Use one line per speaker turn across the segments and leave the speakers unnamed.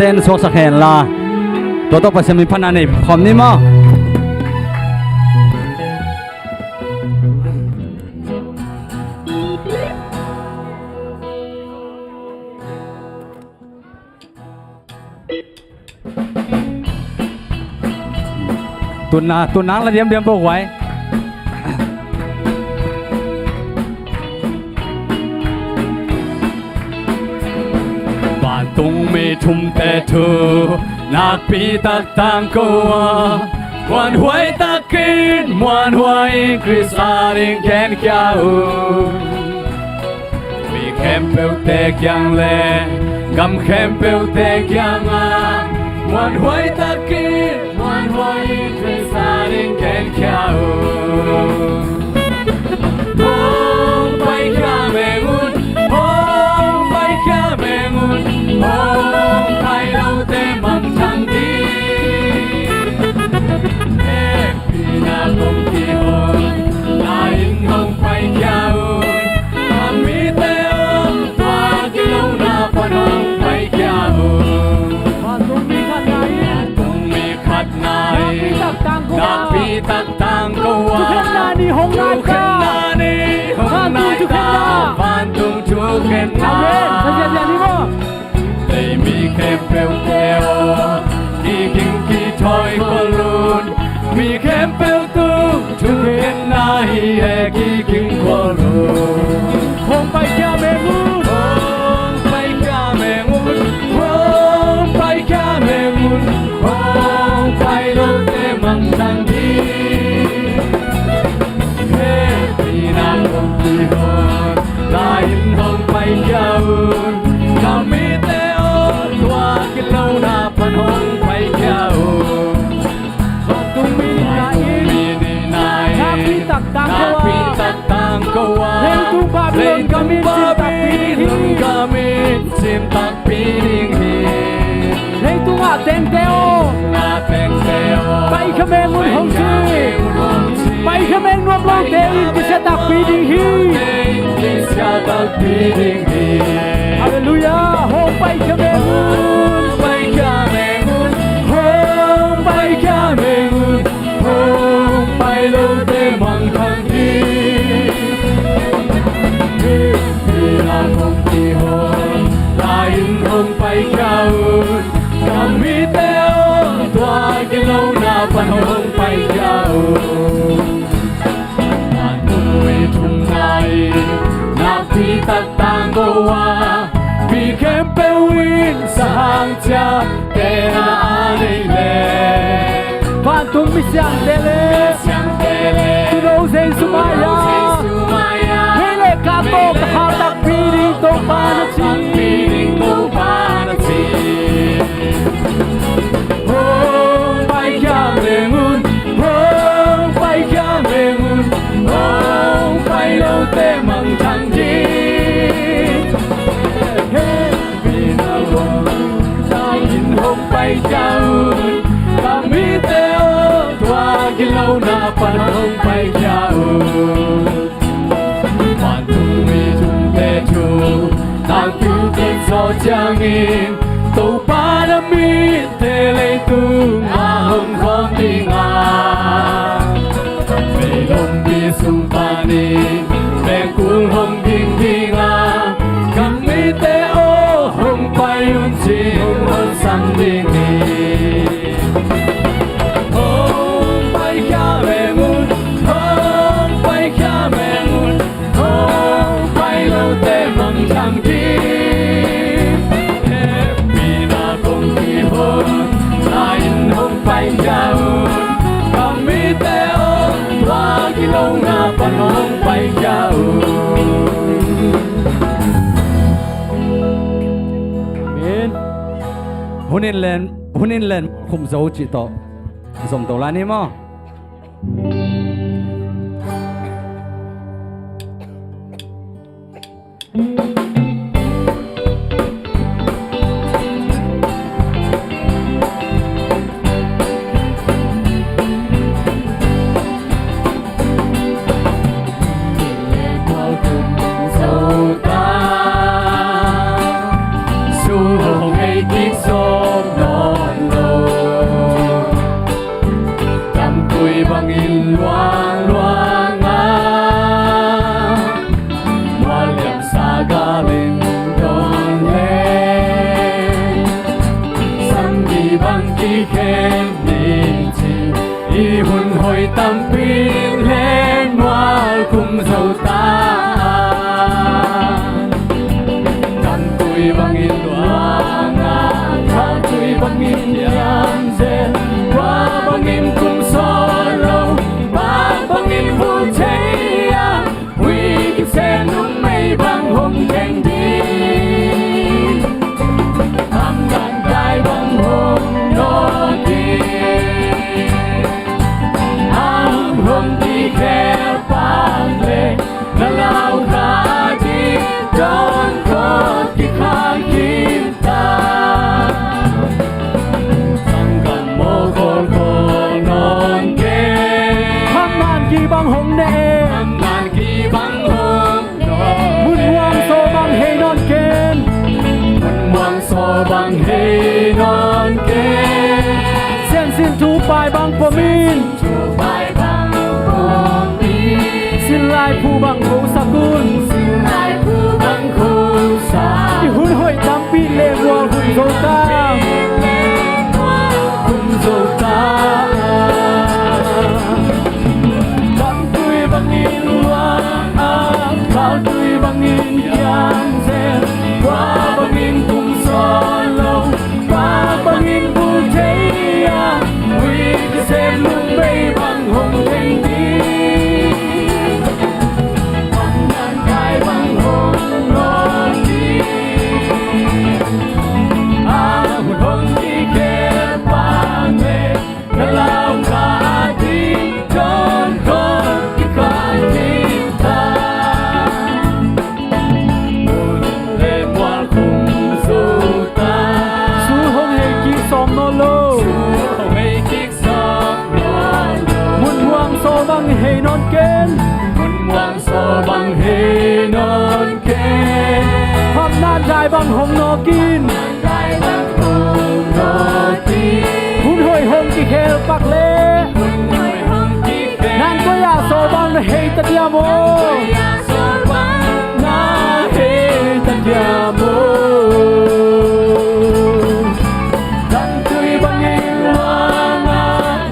เต้นโซสักแห่งละตัวต่อไปจะมีพันธุ์ในพร้อมนี่มั้งตุนนางละเดียมพวกไว้ตุงไม่ทุ่มแต่เธอนักปีตักต่างก็วันหวยตะกินวันหวยคริสตาลิงแขนเขียวมีแคมเปลเตกยังเล่กำแคมเปลเตกยังวันหวยตะกินวันหวยคริสตาลิงแขนเขียวไปข้าแมงุนไปข้าแมงุนไปเราเต็มมันทั้งทีพี่นาลงที่หงลายหงไปข้าวทำมีเตอว่ากิโลนาพนงไปข้าวตรงมีขัดไหนนักพี่ตักต่างก็ว่าทุกนานี่หงนาข้าฟันตุงทุกเข็นนาได้มีแค่เปลวเทวกี่กิ่งกี่ถอยก็ลุนมีแค่เปลวตุงทุกเข็นนาฮีแอกี่กิ่งก็ลุนคงไปแค่เมงุนไปแค่เมงุนไปแค่เมงุนไปโลเตมังทังทีเฮ้พี่นาคงที่หงลายหงไปยาวกำมีเตอว่ากิโลนาพนงไปยาวตุงมีนายนักพิตักตังก็ว่าเล่นตุงบาบิลก็มีจิมตักปีดิงฮีเล่นตุงอาเต็งเตโอไปขเมงุนหงชีไปขเมงนวมลงเตอินกิเสตักปีดิงฮีฮาเลลูยาโฮไปขเมงุนไปขเมงุนโฮไปขเมงุนโฮไปโลเตมังคังทีพี่นาคงที่หงลายหงไปข้าวกำมีเตอตัวกิโลนาพนงไปข้าวบ้านตุงไม่ทุ่งไหนนักพี่ตักต่างก็ว่ามีแค่เปลวินสหางจับแต่นาในเล่บ้านตุงไม่เสียงเตเลที่เราเซนสุมายาเฮเลกาโตกะหาตักปีดิงโตปานาทีโอ้ไปข้าเมงุนโอ้ไปข้าเมงุนโอ้ไปโลเตมังทังทีเฮ้พี่นาลงได้ยินหงไปเจ้ากำมีเตอตัวกิโลนาพนงไปเจ้าบ้านตุงมีจุงเตจูนางผิวกินโซจางอินตูปานามีเทเลตุมาหงของดีงาไม่ลมบีสุมปานีแมงกุลหงดิงดีงากำมีเตโอหงไปยุนจีหงสังดิงนีหงไปข้าแมงุนหงไปข้าแมงุนหงไปโลเตมังทังทีลายหงไปยาวกำมีเตอว่ากิโลนาพนงไปยาวเมนหุ่นเล่นคุมโซจิโตสมโตลานี่มั้งสู้ให้กินโซ bằng kỳ khen nhìn chi y hồn hồi tâm pin lên hoa cùng dầu ta tan tuổi bằng in đoa ngã thao tuổi bằng in yam zen qua bằng in cùng so lâu bằng in phụ thế huy kim sen nung mây bằng hồng thành đi tham đàn đại bằng hồng nó đi am hồng đi khe pan lệ là lao khá đi đón có kỳ khá kim ta sang gần mô khôn khôn non kê
tham ngàn kỳ bằng hồng nệ
tham ngàn kỳ bằng hồng nó
muôn hoang sô bằng hê non kên
muôn hoang so bằng hê non kê
sen xin thu bài bằng phô min
chu bài bằng hồng đi
xin lai phu bằng khổ sa cun
lại phu bằng khu xa
đi hun hội tam pi lê vua hun dô ta
cùng dầu ta bằng tuổi bằng in hoa bao tuổi bằng in giang sen qua bằng in cùng so lâu qua bằng in vui thế huy cái xem lúc bay bằng hồng thành đi bằng ngàn cái bằng hồng nó đi một hồng đi kề bàn về là lao cả đi trốn con cái cả tim ta một đêm hoa cùng dù ta
su hồng hê kỳ som nô lô
không hay kick song non
muôn hoang sô bằng hê non kên
muôn hoang so bằng hê non kê
tham nan đại bằng hồng nó kin
đại bằng hồng nó đi
hun hội hồng kỳ khe bạc lê
muôn người hồng đi kề
nan có ya sô bằng hê tật ya mô
na he tandiamo tan tui bangin wana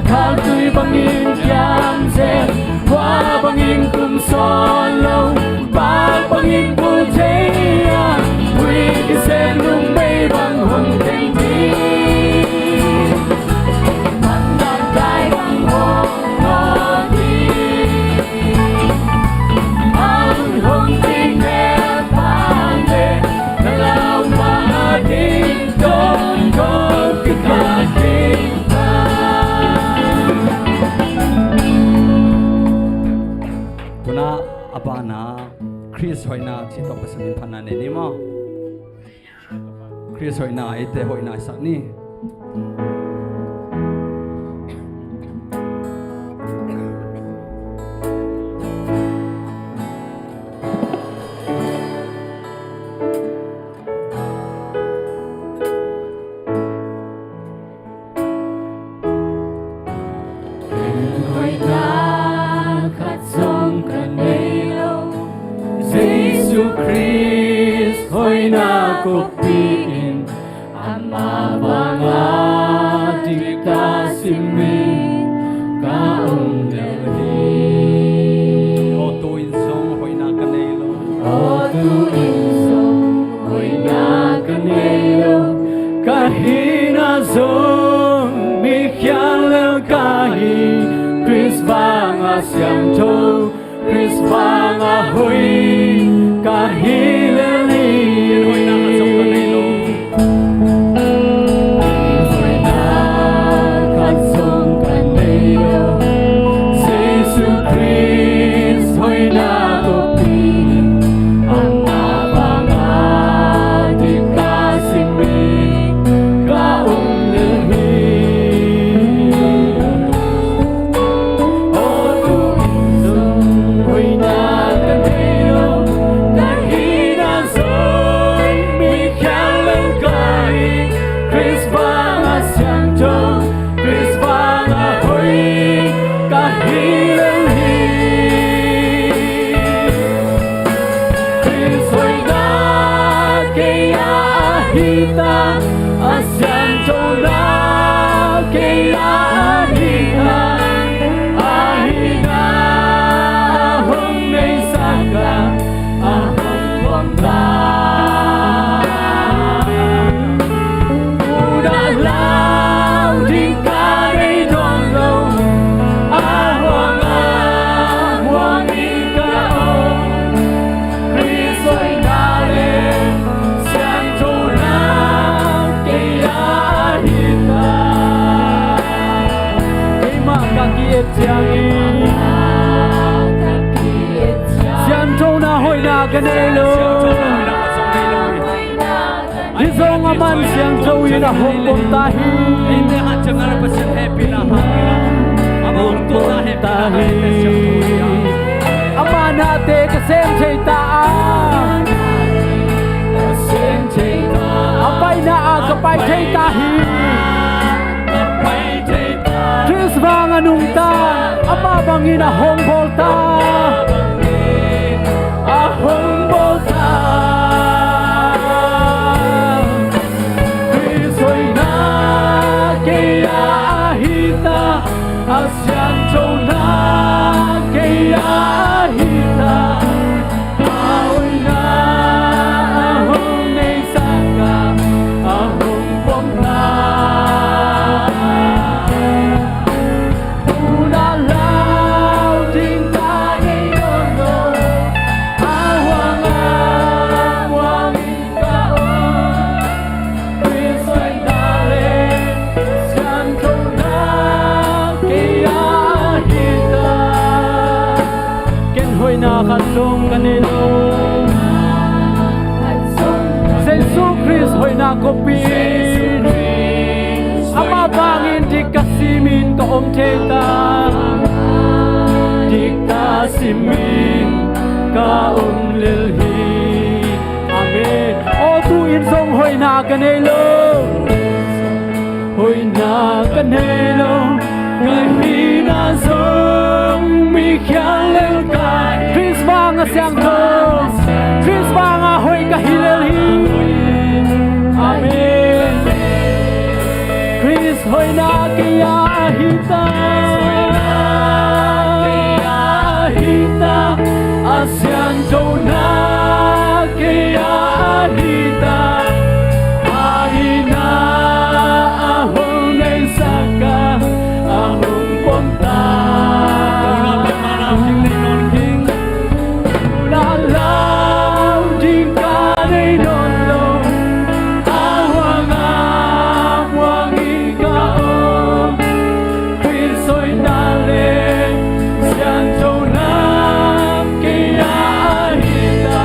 kal tui bangin yam zen wa bangin kum so lâu ba bangin pu thế huy cái sen lung bay bằng hồng thành đi bằng đàn cái bằng hồng nó đi ang hồng đi nghe pan về là lao mà đi đón có cái cả tim ta
Tuna abana Chris hoina chitok pasamin phanan ni mo Chris hoina ite hoina sakni
Hồi ta khát sông cần đây lâu Giêsu Christ hồi na cuộc tin ama banga dikta simin ka ông delhi
o tu in song hoina kanelo
o tu in sông hồi na kanelo kahina zong mi khiang leo kahi Chris vanga siam thô Chris vanga hui kahi leo hi hồi na song kanelo hồi na khát sông kanelo Giêsu Christ hồi na cuộc tin ama banga dikta simin ka ông delhi o tu in sông hồi na kanelo kahi
bangin Siam châu na hoi na kanelo Isong aman siang châu yun na hukom tahi
Hindi han jangan pasin happy na hangila. Among to na happy na
Aman nate kasem chay taan Apay na agapay chay tahi Tris bang anong ta Apabangin ahong volta Ahong volta Tris hoy na kaya ahita Asyan chow na kaya ahita Aoy na ahong naisaka Ahong pomna Ulalaw din tayo no Awang-awang ikaon Kristo'y dali Siyang chow na kaya ahita Kenhoy nakasong kanilo Jesu Christ hoy nakopin Ama bangin di kasimin ka omcheta Di kasimin ka omlilhi Amen O tuin song hoy na kanilo Hoy na kanilo Kahina song mikyang lelkay Chris mga siyang to Chris mga hoy kahilelhi Amen Chris hoy na kaya ahita Asyan to na kaya ahita Ahina ahong naisaka Ahong punta Ulalaw di ka na'y nonlong Awang-awang ikaon Kristo'y daling Siyang chow na kaya ahita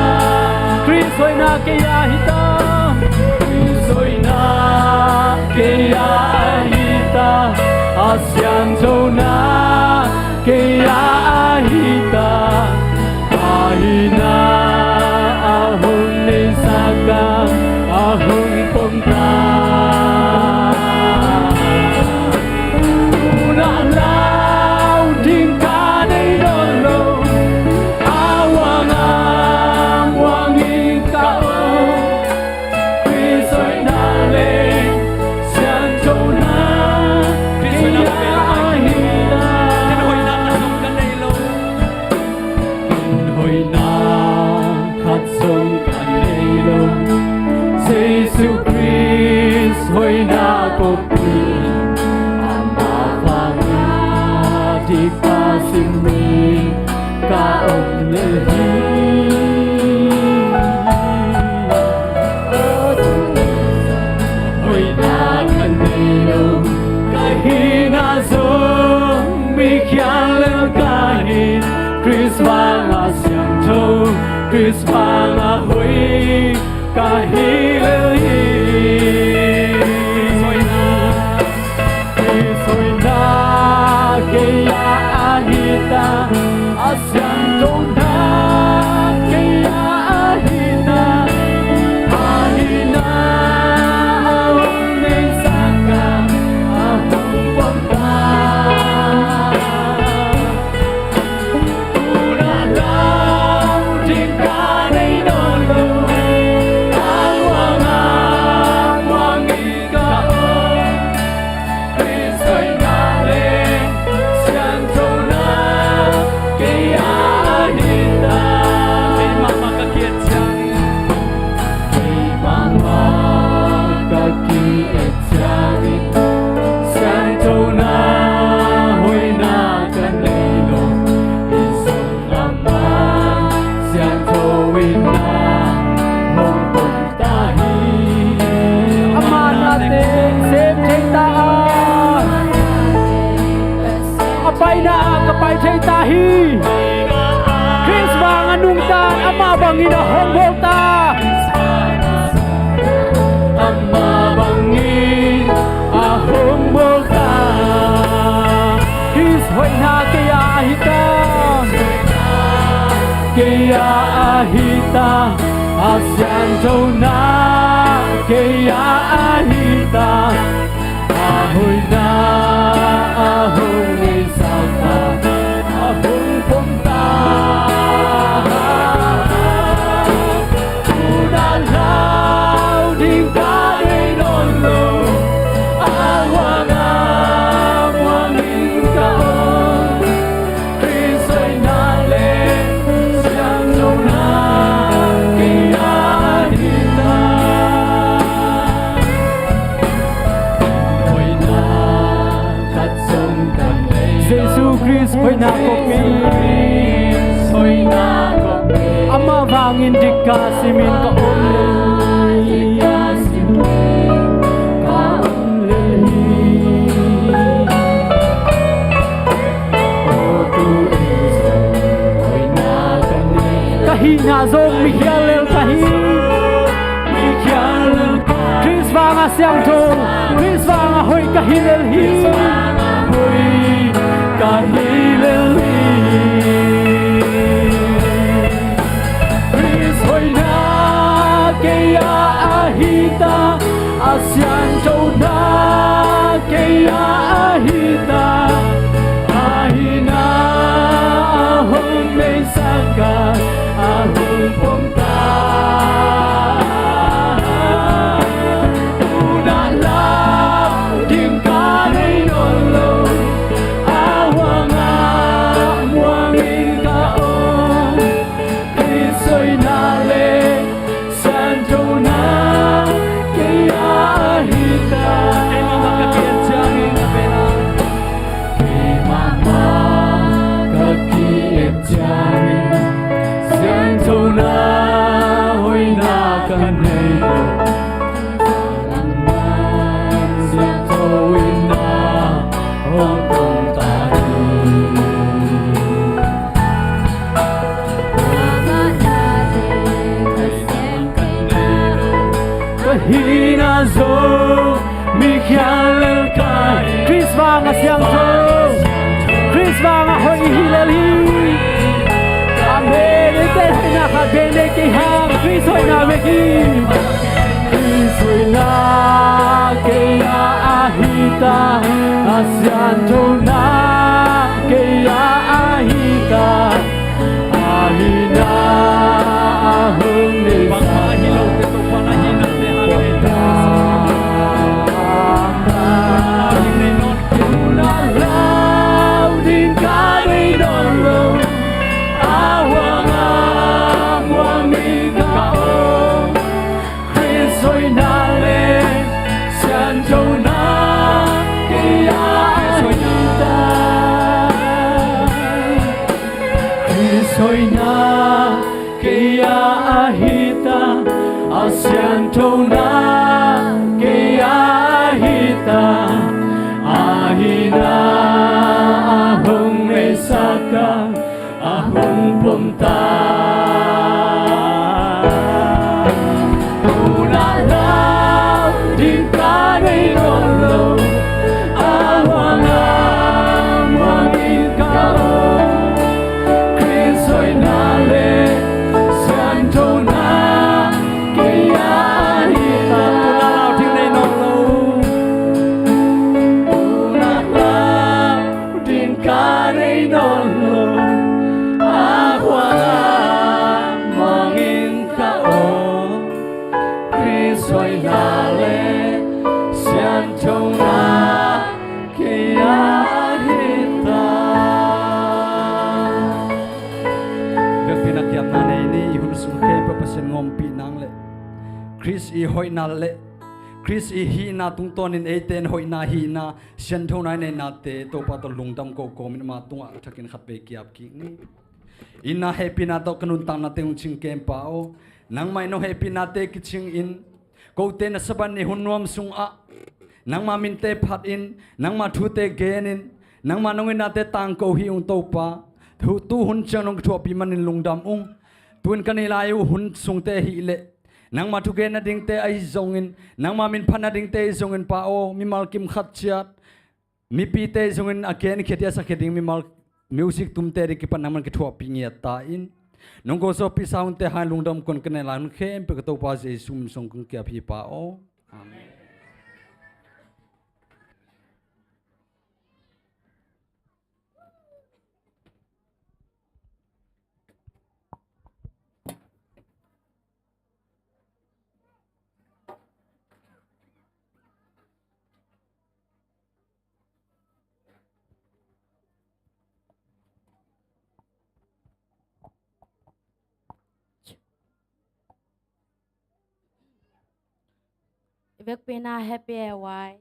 Kristo'y na kaya ahita Kristo'y na kaya ahita Asyan chow na kaya ahita Ahina ahong nisaga ahong punta Ulalaw din ka na'y lolo Awang-awang ikaon Kristo'y daling Siyang chow na kaya ahita
Kenhoy nakasong kanilo
Hoy na katsong kanilo Si Jesu Christ hoy na kopin Ama pangadi pasimin kaong lehi Hoy na kanilo kahina song mikyang lelkahin Chris mga siyang to Chris mga hoy kahilelhi Chris hoy na kaya ahita Asyang to na kaya ahita Ahina ahong naisaka ahong punta Ulalaw din ka na'y nolo Awang-awang tahi Chris bang anung tan ama bangin hong volta
Ama bangin ahong volta
Chris hoy na kaya ahita
Kaya ahita Asyan châu na Kaya ahita Ahoy na ahong isata Ahong punta Unalaw din ka rin olo Awang amwangin kaon Kristo'y nale Siyang châu na Kaya ahita Hoy na katsong kanay
Jesus Christ hoy na kopi
Hoy na kopi
ama bangin dikasimin ka only kahina zong Michael kahi Chris vanga siang thong Chris vanga hoy kahilel hi
Hoy kahilel hi Chris hoy na kaya ahita Asyan châu na kaya ahita Ahina ahong may sagat ahong punta Unalaw din ka rin olo Awang amwangin kaon Kristo'y nale San châu na kaya ahita Kay mama kakiat siyang pera Kay mama kakiat siyang San châu na hoy na kanay San châu na hong kong tayo Kahina zo Michael kay
Chris vanga siang thong Chris vanga hoy hilel hi Amene te na ka bene ki ha Chris hoy na meki
Chris hoy na kaya ahita Asyan châu na kaya ahita Ahina ahong nisata Unalaw din ka rin olo Awang amwangin kaon Kristo'y nale Siyang châu na kaya ahita Kristo'y na kaya ahita Asyan châu na kaya ahita Ahina ahong may sagat ahong punta Unalaw din ka rin olo Awang amwangin kaon Kristo'y nale Siyang châu na kaya ahita Unalaw din rin olo Unalaw din ka rin olo Awang amwangin kaon Kristo'y nale Siyang châu na kaya ahita
Việc pinakyat na na ini ihun sungke papasen ngompi nang le Chris i hoy na le Chris i hi na tung tonin eiten hoy na hi na sian thau nai nei na te to pa to lungdam ko ko min ma tunga thakin khape kiap ki ni inna happy na to kanun tang na te ung ching kem pa o nang mai no happy na te ki ching in ko te na saban ni hunwam sung a nang ma min te phat in nang ma thu te gen in nang ma nongin na te tang ko hi ung to pa tu hun chang nong thua pi manin lungdam ung tuin kanilai hun sung te hi le nang ma thu gen na ding te ai zongin nang ma min phana ding te zongin pa o mi mal kim khat chiat mi pi te zongin again khetia sa kheding mi mal music tum te ri ki pan naman ki thua pi ngia ta in nong go so pi sound te han lungdam kon kanilai un khem pe ka to pa je sum song kung kya phi pa o amen
Vek pena happy why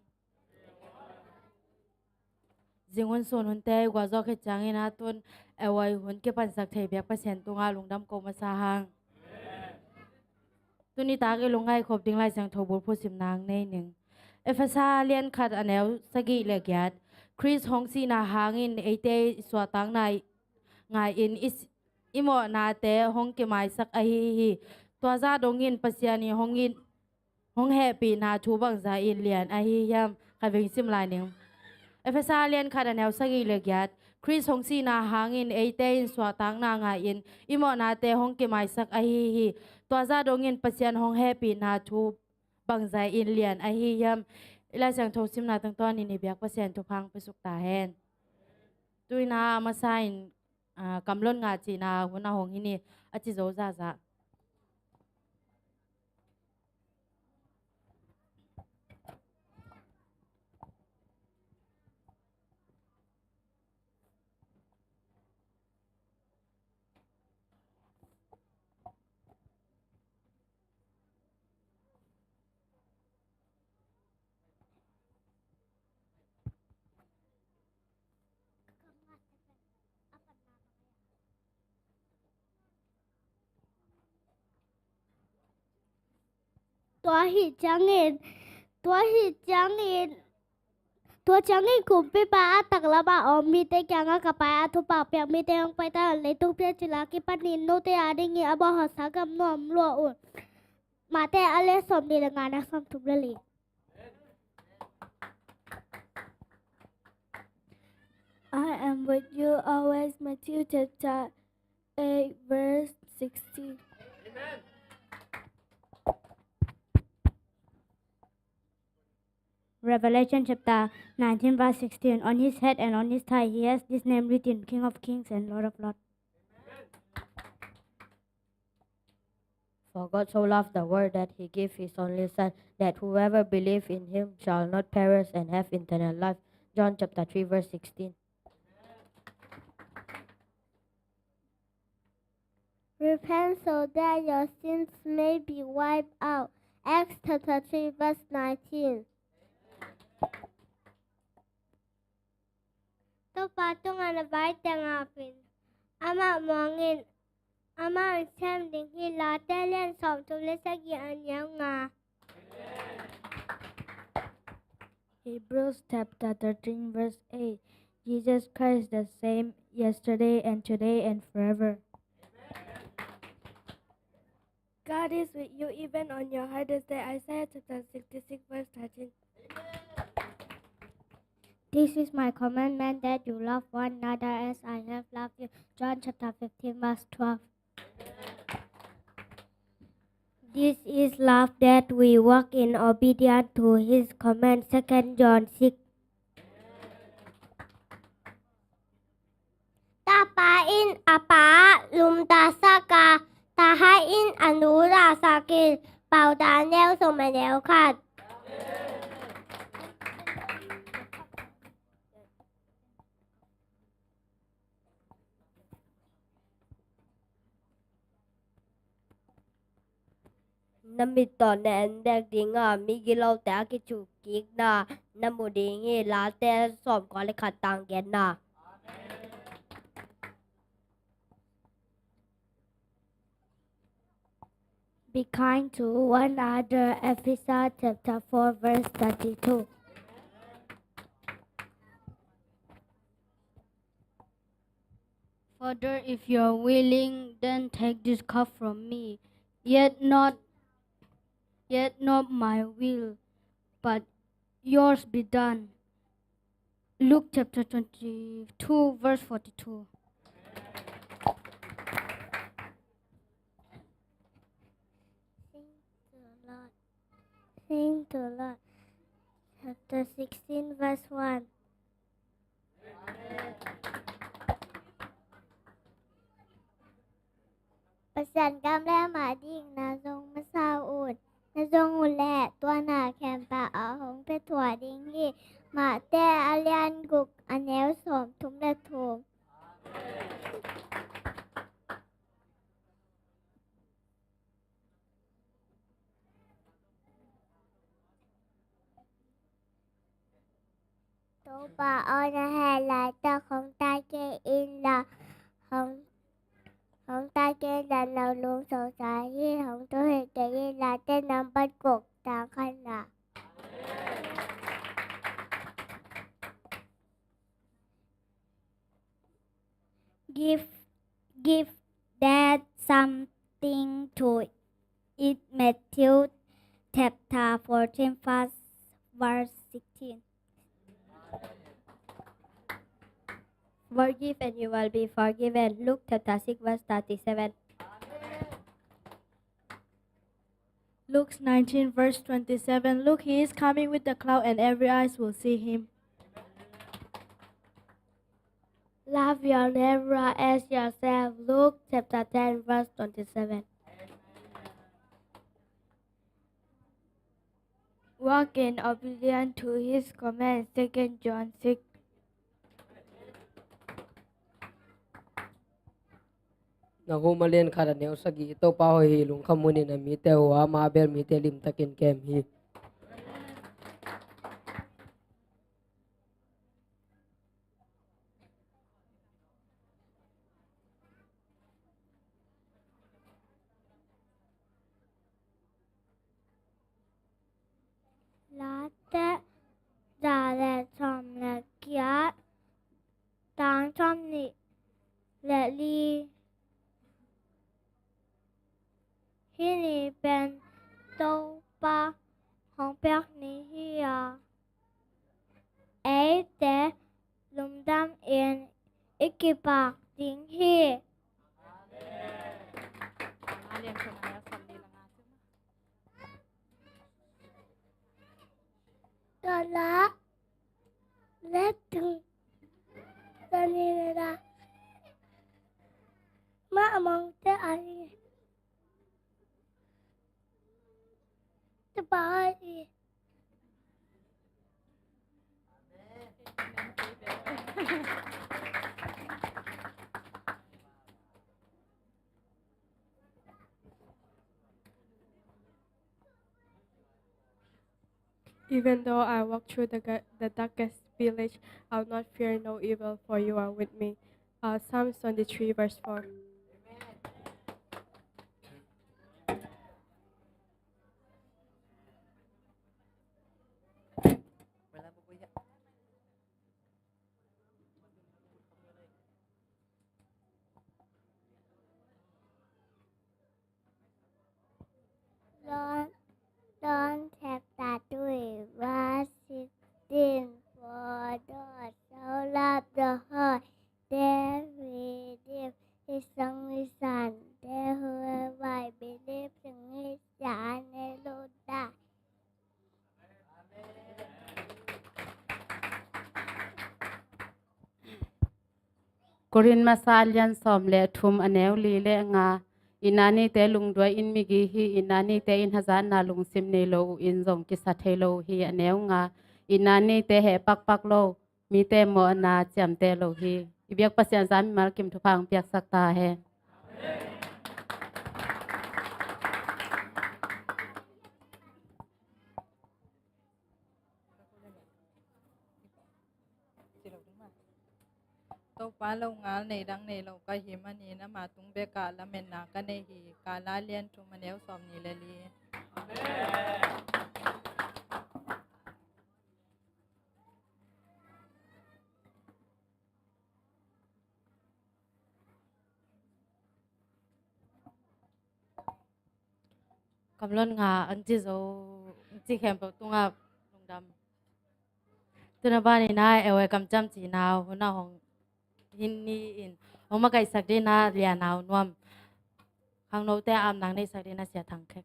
zingun son hun te gwa zo ke changin atun awai hun ke pan sak thei bek pasen tunga lungdam ko masa hang tuni ta ke lungai khop ding lai sang thobur phu sim nang nei ning efasa lian khat anel sagi le gyat Chris Hongsi na hangin ate swatang nai ngai in is imo na te hong ke mai sak a hi to za dongin pasiani hongin hong happy na thu bang za in lian a hi yam ka veng sim lai ning efasa lian khat anel sagi le gyat Chris Hongsi na hangin ate swatang na ngai in imo na te hong ke mai sak a hi to za dongin pasian hong happy na thu bang za in lian a hi yam ila sang tho sim na tang ton ni biak pasian thu phang pasuk ta hen tuina masain kamlon nga chi na huna hong hini achi zo za za
tua hi changin tua hi changin tua changin kumpi pa atak laba omi te kyanga kapai athu pa pyak mi te ong pai ta le tu pya chila ki panin no te adingi abo hasagam nom lo un ma te ale som ni la ngana som tum le li I am with you always, Matthew chapter 8 verse 16.
Revelation chapter 19 verse 16. On his head and on his thigh he has this name written, King of Kings and Lord of Lords.
For God so loved the world that he gave his only Son, that whoever believes in him shall not perish and have eternal life. John chapter 3 verse 16.
Repent so that your sins may be wiped out. Acts chapter 3 verse 19. To patong anabay tangapin. Ama mongin. Ama ang ding hila talian som tulisagi anyang nga.
Hebrews chapter 13 verse 8. Jesus Christ the same yesterday and today and forever.
God is with you even on your hardest day. Isaiah chapter 66 verse 13.
This is my commandment that you love one another as I have loved you. John chapter 15 verse 12.
This is love that we walk in obedience to his command. 2 John 6. Tapain apa lumta saka tahain anura sakin bảo Daniel sung mày đéo khát.
Namito na endak dinga migilaw ta kichukik na namudingi late som ko le khatang gen na.
Be kind to one another. Ephesians chapter 4 verse 32.
For
Father, if you are willing, then take this cup from me. Yet not my will, but yours be done. Luke chapter 22, verse 42.
Sing to the Lord. Chapter 16, verse 1.ประสันกำแลหมาดิ่งนาทรงมะซาอูดนาทรงหุ่นแหล่ตัวหนาแคมปะเอาหงไปถั่วดิ่งที่หมาแต่อาเลียนกุกอันแนวสมทุมและทุมตัวปะเอานะแห่หลายตาของตาเกอินละของตาเกดันเราลงสงสายที่ของตัวเหตุเกยินละเต้นน้ำปัดกกตาขันละ Give that something to it. Matthew chapter 14 verse 16.
Forgive and you will be forgiven. Luke chapter 6, verse 37.
Luke 19, verse 27. Look, he is coming with the cloud, and every eyes will see him.
Love your neighbor as yourself. Luke chapter 10 verse 27.
Walk in obedience to his command. 2 John 6.
นากูมาเรียนขาดแนวสกีโตป้าหอยลุงขมุนินะมีแต่หัวมาเบลมีแต่ลิมตะกินแกมฮี
Latte Dale som Lakia Tang som Ni Let Li Hi Ni Ben Tô Pa Hong Bạc Ni Hi Ấy Tế Lùng Đam Yên Ít Kỳ Bạc Tiếng Hi Đó là Let Từng Đó này là Má mong tế anh Tế bảo anh
Even though I walk through the darkest village, I will not fear no evil, for you are with me. Psalms 23, verse 4.
Don't have that way. Verse 16. For God so loved the world, that He gave His only Son, that whoever believes in Him shall never die.
กรินมาซาลยันสอมและทุมอเนวลีและงาอินานีแต่ลุงด้วยอินมิกีฮีอินานีแต่อินฮะซานนาลุงซิมเนโลอินซงกิสัทเทโลฮีอเนวงาอินานีแต่แหปักโลมีแต่โมอนาจำแต่โลฮีอิเบียกปัสยันซามิมาลกิมทุพังเปียกสักตาแฮ
to pa lo ngal nei dang nei lo ka hi mani na ma tung be ka la men na ka nei hi ka la lian tu maneu som ni le li
กำลังงาอันที่โซที่แคมป์ตุงอาลุงดำตัวบ้านนี่นะเอาไว้กำจำจีนาวหัวหน้าของหินนี่อินเอามาไก่สักดีนะเรียนาวนวมข้างโน้ตแต่อามนางในสักดีนะเสียทางแคก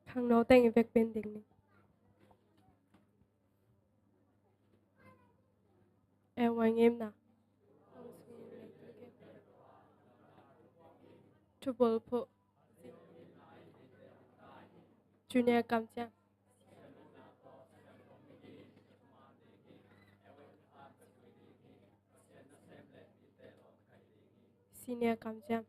ข้างโน้ตแต่งเอฟเฟกต์เป็นเด็กนี่เอลวางเอ็มนะทูบอลโพจูเนียร์กัมจังซีเนียร์กัมจัง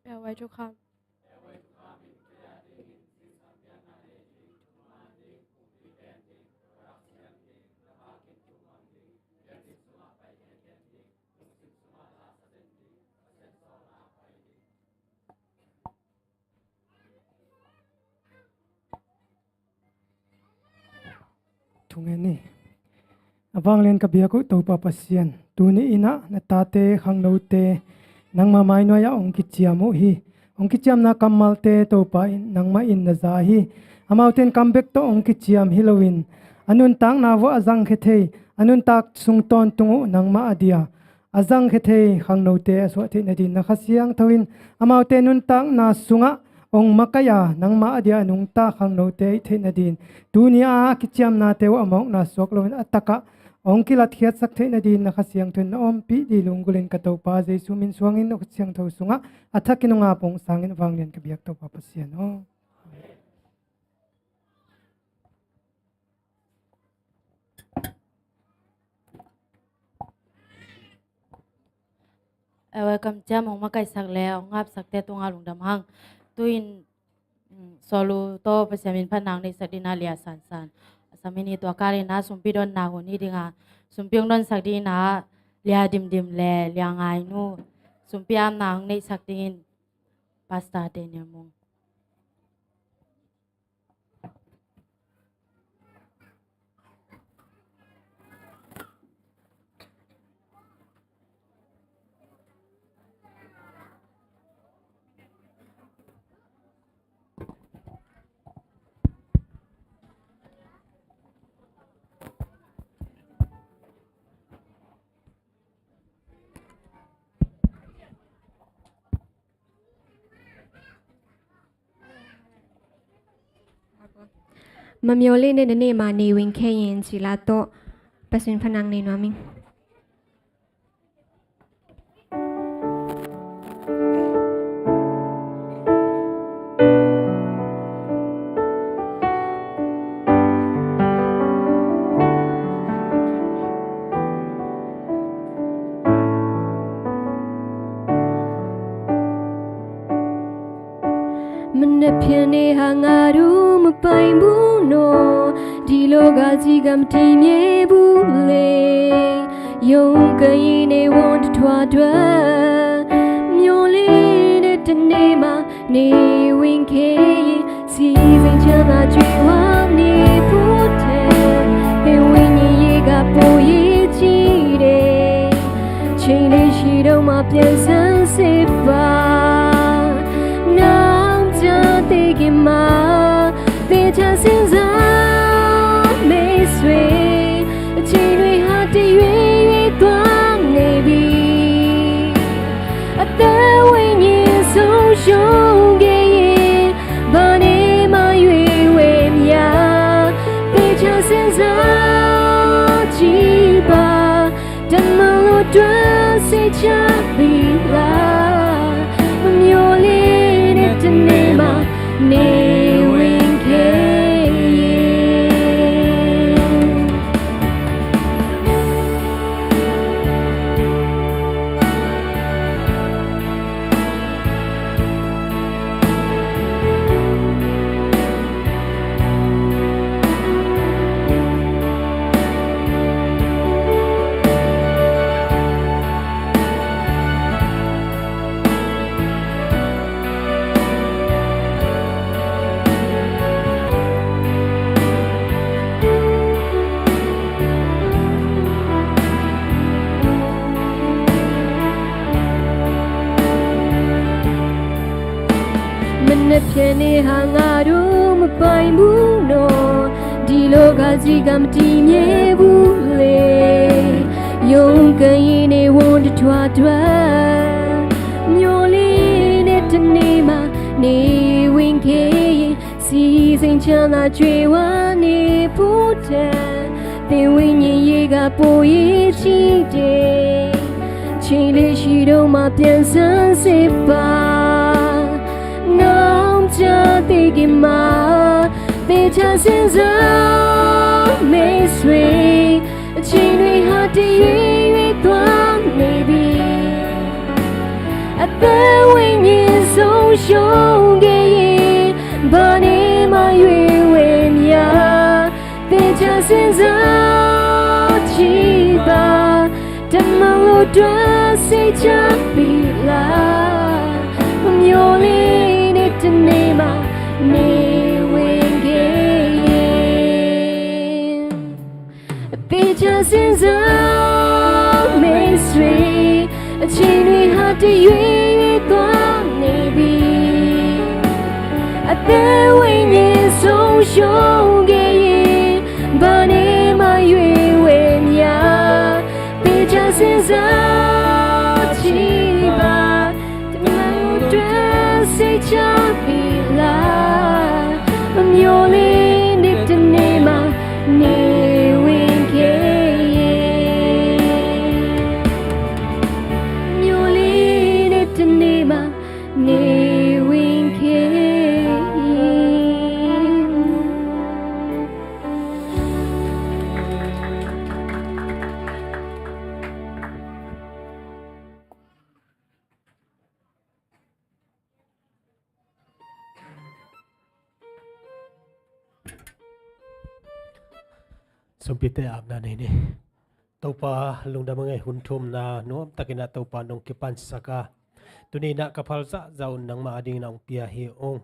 เอาไว้ทุกคำ
ทุงเงินนี่บางเรียนกับเบียกุตัวปะปัสยันตัวนี้อินะนตาเตขังโนเตนังมาไม่น้อยองคิดเจียมุฮีองคิดเจียมนักกัมมัลเตตัวไปนังมาอินนาซาฮีอามาเต็นคัมเบกตัวองคิดเจียมฮิโลวินอันนุนตังนาวอาจังเขเทอันนุนตักสุงตอนตุงนังมาอดียอาจังเขเทขังโนเตสวัสดินดินนักเสียงทวินอามาเต็นนุนตังนาสุงะองมักยานังมาอดียนุงตาขังโนเตเทนดินดูนี้อาคิดเจียมนาเตวอมองนาสวกลวินอัตตะองคิลัดเขียดสักเทนดีนักเสียงทุนอมปีดีลุงกุลินกระตัวป้าเจสุมินสวงอินนักเสียงทวสุงะอัฐกินงาปงสังอินฟังเรียนกับยักตัวป้าปัสยาน
เอาไว้กำจำของมาไก่สักแล้วงับสักแต่ตรงอาลุงดำหังตุยนโซลูโตประเสียมินพนังในสักดินาเลียสันสันสามีนี่ตัวการนะสมพิดอนนาหัวนี่ดีงาสมพิงดอนสักดีนะเลียดิมดิมแลเลียงไงนูสมพิอามนางในสักดินปาสตาเดเนียมง
มะเมียวเล่นในเนมาในวิงแค่ยินสิลาโตปัสสินพนังในนัวมิงมันเนเพียงในหางาดูมาไปบูโนดีโลกาจิกำที่มีบุเลยงกันยินในวันทั่วทั่วมิโอลีในตันเนมาในวิงเคสีสิงจันอาจุยวานีพูดเทให้วิญญาณกับผู้ยิ่งจีเดชิลิชิโดมาเปลี่ยนสันสิบาTaking my better since I may sway. A cherry heart to you, maybe. At the when you so strong, but in my way, yeah. Better since I cheap. The moon dress, it's a big lie. I'm your little name. ในวิงเค နှစ်ဖြန်နေဟာငါတို့မပိုင်ဘူးနော်ဒီလောကကြီးကမတည်မြဲဘူးလေယုံကြည်ရင်နေဝန်တထွားတွယ်မျိုးလေးနဲ့တနေ့မှနေဝင်ခဲ့ရင်စီစဉ်ချမ်းသာကြွေဝမ်းနေဖို့တဲ့သင်ဝိညာဉ်ရေးကပိုရည်ရှိတယ်ချိန်လေးရှိတော့မှပြန်ဆန်းစစ်ပါနောက်ကြတဲ့ကမှာတေချာစင်စားမေးဆွေအချိန်တွေဟာတည်ရွေ့သွားနေပြီအသက်ဝိညာဉ်ဆုံးရှုံးခဲ့ရင်ဘာနေမှရွေဝဲများတေချာစင်စားချီပါတမန်လို့တွဲစိတ်ချပြီလားမျိုးလေးနဲ့တနေ့မှနေဝင်ခဲ့ရင်တေချာစင်စားမေးဆွေအချိန်တွေဟာတည်ရွေ့သွားနေပြီအသက်ဝိညာဉ်ဆုံးရှုံးခဲ့ရင်ဘာနေမှရွေဝဲများတေချာစင်စားချီပါတမန်တွဲစိတ်ချပြီလားမျိုးလေးနဲ့တနေ့မှနေဝင်ခဲ့ရင်မျိုးလေးနဲ့တနေ့မှနေဝင်ခဲ့
สมปิเตอาบนานี่ตปาลงดำไงหุ่นทุมนาโน้มตะกินาตปานงกิปันสกาตุนีนักพัลซะเจ้านังมาดิ่งนังเปียเฮอง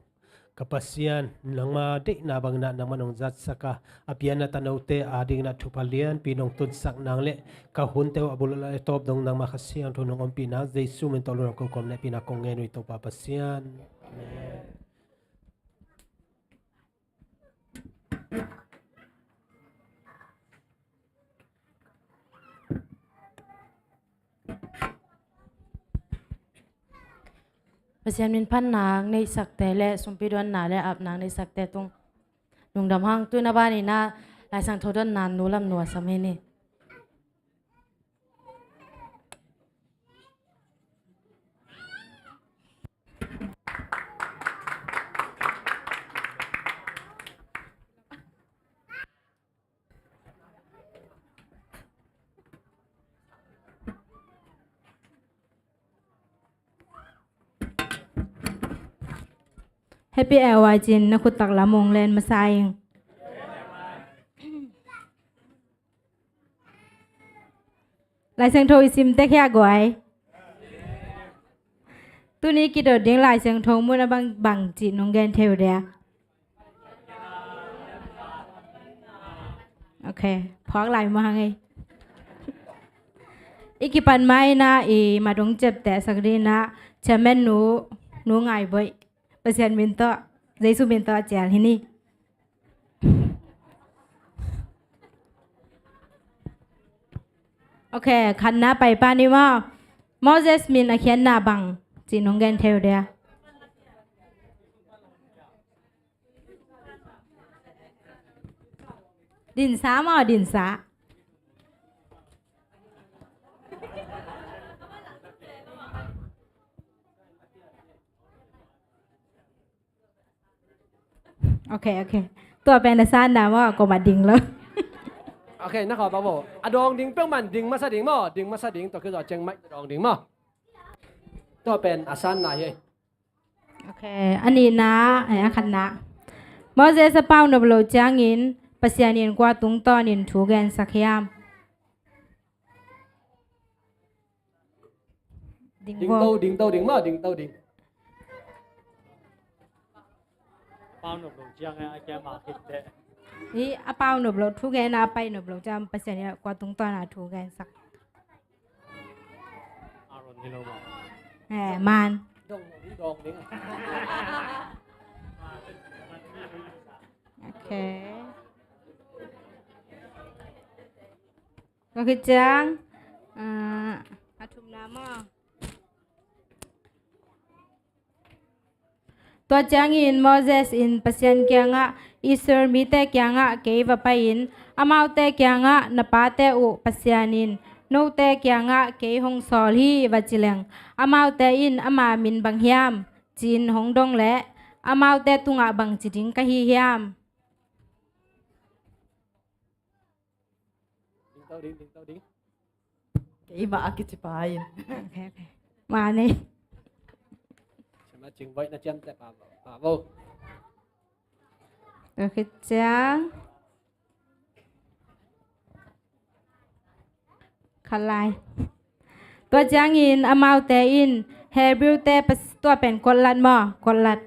กัปเซียนนังมาดินาบังนานังมานงจัดสกาอภิยนาตันเอาเตอาดิ่งนาทุพเลียนปีนงตุนสักนางเละกะหุ่นเตวอบุลลาตบดงนังมาขเซียนทุนงอมปีนาเจซูเมนตอลุรกกอมเนปีนากงเงนุยตปาปเซียน
ประเสียนเป็นพันนางในสักแต่และสมปิดวันนาและอาบนางในสักแต่ตรงหนุ่งดำห้างตุ้ยนาบ้านนี่นะลายสังโทดนนานนูลำหนัวสมัยนี้ให้พี่แอลวายจินนักขุดตักละมงเลนมาซายเองลายเสียงโทรซิมเตะแค่ก่อยตัวนี้กิดเด้งลายเสียงโทรมุ่งบังจีนงแกนเทวเดียโอเคพอกลายมาไงอีกปันไม้นะมาดงเจ็บแต่สักดีนะเชมเมนหนูง่ายบ่อยเปอร์เซ็นต์มินต์ใจสู้มินต์เจลที่นี่โอเคคันหน้าไปป้านี่ว่าโมเสสมินอาเขียนหน้าบังจีนงแกนเทวเดียดินสามาดินสาโอเคตัวเป็นอาซานนะว่าก็มาดิ่งแล้ว
โอเคนักข่าวบอกว่าอดองดิ่งเป้งมันดิ่งมาซะดิ่งมั้ดิ่งมาซะดิ่งตัวคือตัวเจงไม่ดองดิ่งมั้ตัวเป็นอาซานนะเฮ้ย
โอเคอันนี้นะอาคันนะโมเสสเป้านบโลจางอินปัสยานินกว่าตุงตอนินถูกแกนสักยาม
ดิ่งโตดิ่งมั้ดิ่งโตดิ่ง
ป้าหนุ่มเจียงไงแกมาคิดเตะ
นี่อาเป้าหนุ่มรถทุกแกนอาไปหนุ่มรถจำปัสยานินกว่าตุงตอนาถูกแกนสัก
อารมณ์ที่เราบอก
มัน
ดองดิ่ง
ก็คือจังอาทุมน้ำตัวจังอินโมเสสอินปัสยันเกียงะอิสร์มีเตเกียงะเกย์วไปอินอามาวเตเกียงะนปาเตอุปัสยันินโนเตเกียงะเกย์หงสอลีวัจิเลงอามาวเตอินอามามินบังเฮียมจีนหงดงและอามาวเตตุงะบังจิดิงกะฮิเฮียม
Iba akitipain.
Mà này.
Mà chừng vậy là chân tại bà vô.
Được cái chán. Khá lại. Tua chang in amau te in Hebrew te tua pen kon lat mo kon lat.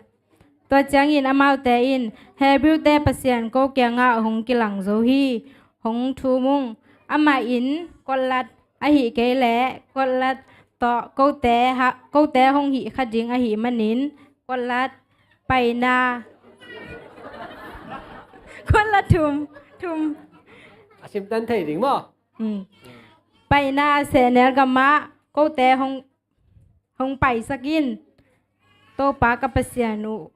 Tua chang in amau te in Hebrew te pasian ko kya nga hong kilang zo hi hong thu mung ama in kon lat a hi ke le kon lat to ko te hong hi khading a hi manin kon lat pai na kon lat thum
Asim tan thầy đỉnh mò.
Pai na se ner gama ko te hong pai sakin to pa ka pasianu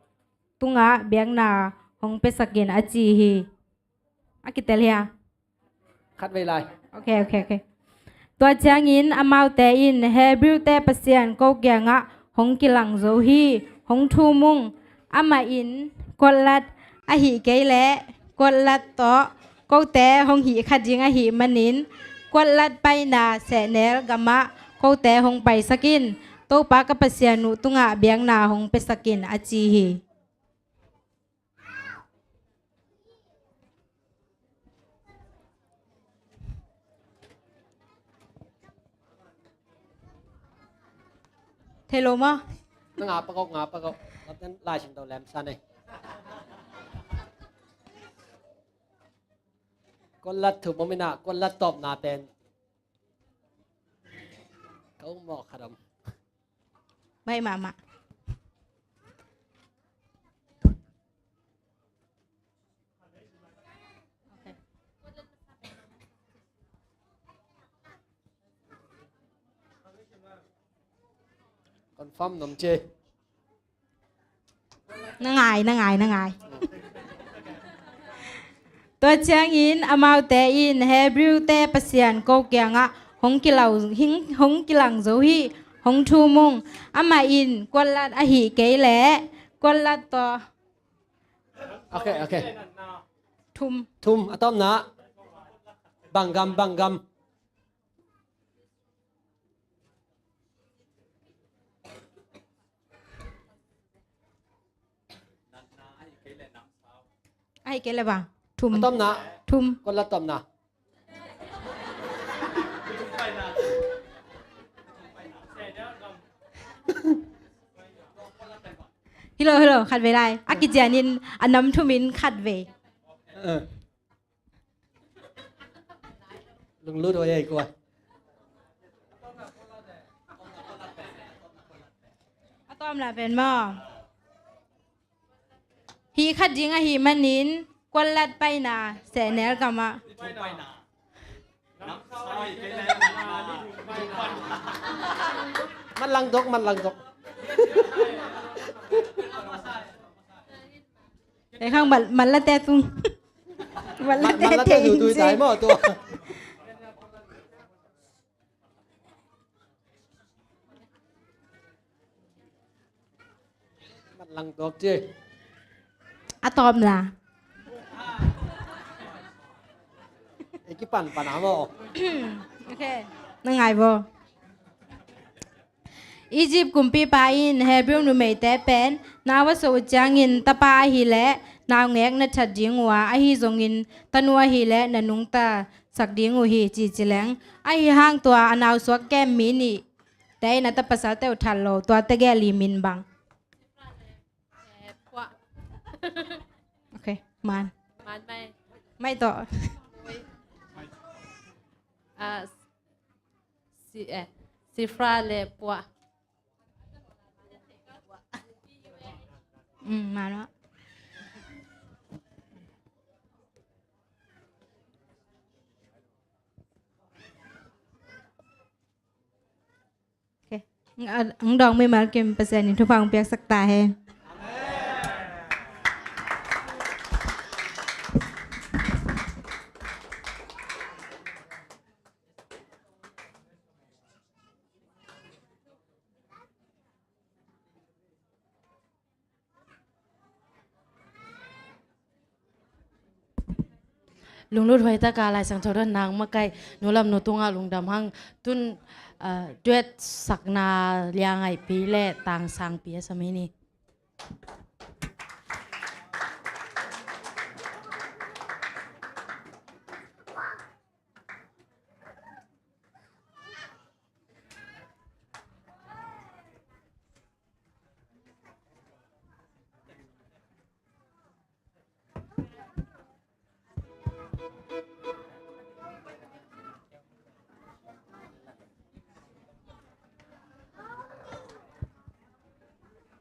tunga biang na hong pe sakin a chi hi akitel ya
Khát về lại.
okay tua chang in amau te in Hebrew te pasian ko kya nga hong kilang zo hi hong thu mung ama in kolat a hi ke le kolat to ko te hong hi khading a hi manin kolat pai na se ner gama ko te hong pai sakin to pa ka pasianu tunga biang na hong pe sakin a chi hi Hello mo.
Nó ngáp pa gốc. Nó tên lại xin tàu làm sao này. Con lật thử bố mình con lật tộp nà tên. Câu mỏ khả đồng.
Bay mà.
Con phong nằm chê.
Nó ngài. Tua chang in amau te in Hebrew te pasian ko kya nga hong kilang zo hi hong thu mung ama in kolat a hi ke le kolat to
Okay.
Thum
atom na. Bangam.
ai ke le bang thum
Atom na.
thum
Con lật tộp na.
Hello khát về lại akijanin anam thumin khát về
Lưng lút rồi đây coi.
atom là pen mo hi khát ding a hi manin kolat pai na se ner kama
Mắt lăng dốc.
để không bật là te tung bật là te
Mắt là tùi tái mỏ tua. Mắt lăng dốc chứ.
atom là
Cái bản áo mỏ.
okay nó ngài vô Egypt kumpi pain Hebrew nu mei te pen nawa so changin tapa hi le naw ngek na that dingwa a hi zongin tanua hi le nanung ta sak dingu hi chi chileng a hi hang tua anaw swak kem mi ni dai na ta pasal te uthal lo tua te ge li min bang okay man mai to
Sifra le pua.
mà nó Ang dong may malkim pasen itu pang piak sakta he. ลุงรุ่นไว้ตะกาลายสังเทอร์นางมาไกหนูลำหนูตุงอาลุงดำหังตุนด้วยสักนาเลียงไอปีเล่ต่างสังปีสมัยนี้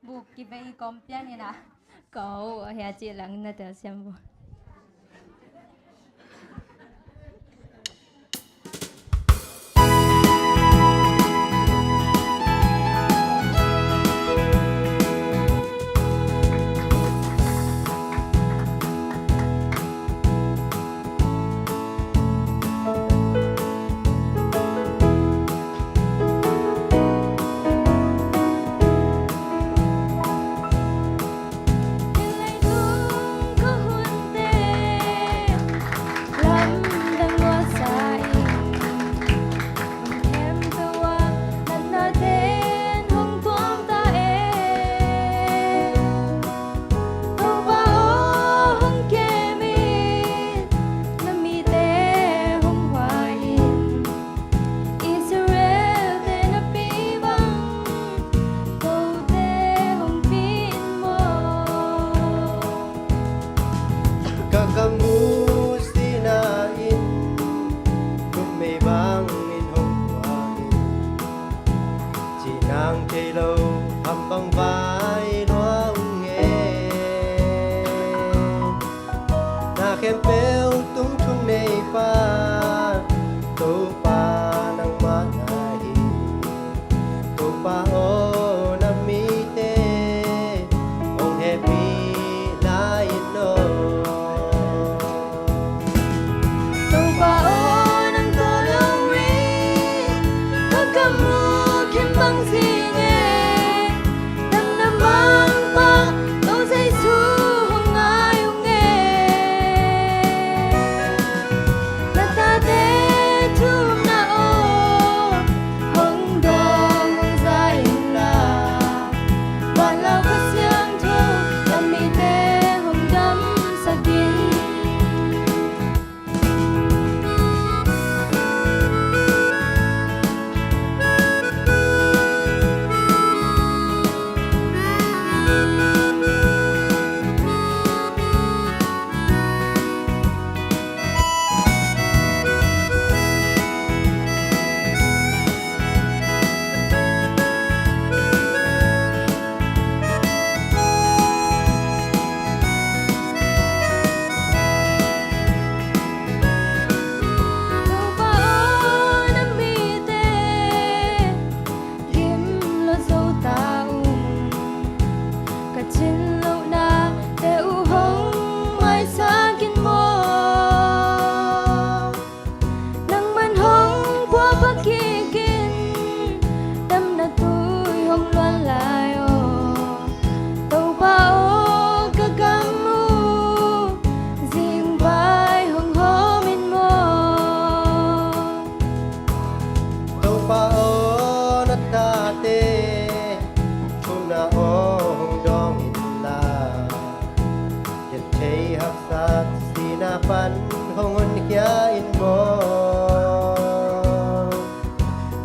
Buki bagi kompian ni lah. Kau hati lang na tersiam. Hãy subscribe cho kênh Ghiền Mì Gõ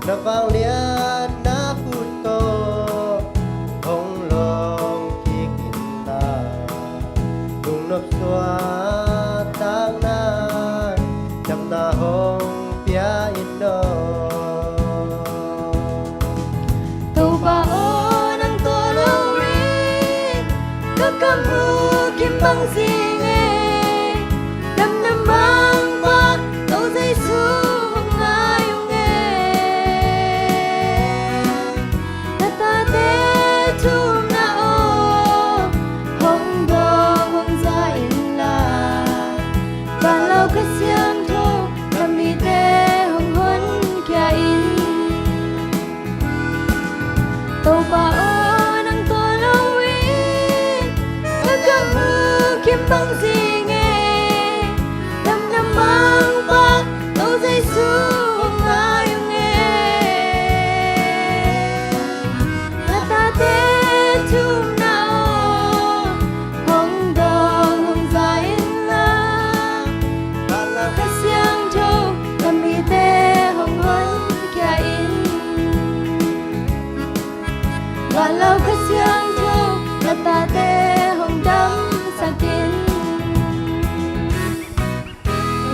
để không bỏ lỡ băng gì nghe đâm đâm mang bạc đâu dây xuống ai nghe là ta thế chung nào hồng đòn hồng dài la là khách xiang châu làm mi tê hồng hân kia in lâu khách xiang châu là ta tê hồng đắm sắc tin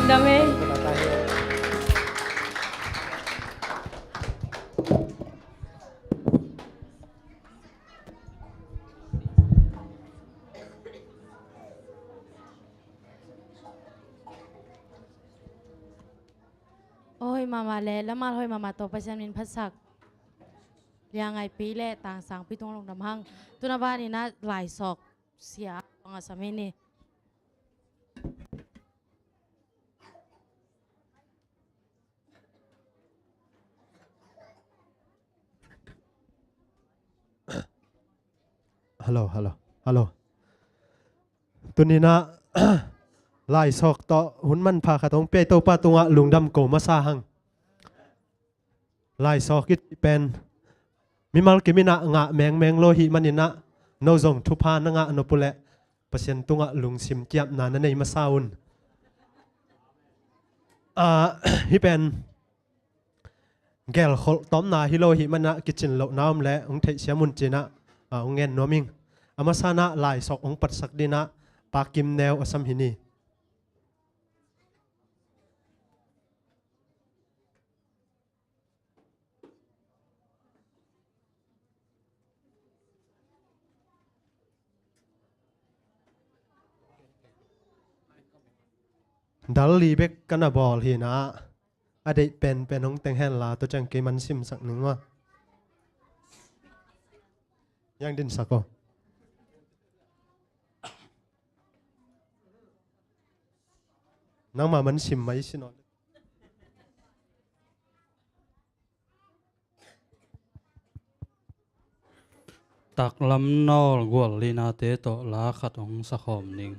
đam mê.
Ôi mà lẽแล้วมาเฮยมาตัวประชันมินพัสสักยังไงปีแลต่างสังปีตรงลงดำหังตุนบ้านนี่นะหลายศอกเสียของอาสามินี่
ฮัลโหลตัวนี้นะ ลายซอกต่อหุ่นมันพาขาตรงเปย์ตัวปาตัวลุงดำโกมาซาหังลายซอกกิเป็นมิมัลกิมินะงะแมงโลหิมันนี่นะโนซงทุพานะงะโนปุเลเปอร์เซ็นต์ตัวลุงซิมเจียบนานั่นเองมาซาอุนฮิเป็นแกลขต้มนาฮิโลหิมันนะกิจินโลน้ำและองเทเสียมุนจีนะองเงินนัวมิงอามาซานะลายซอกองปัดสักดีนะปากิมแนวอสัมหินีดัลลีเบกกันบอลฮีนะอดีตเป็นของแตงแฮนลาตัวจังเกมันซิมสักหนึ่งว่ายังดินสักก็นั่งมามันซิมไหมสินอน
ตักลำนอลกวลลีนาเตโตลาขัดของสะขอมนิง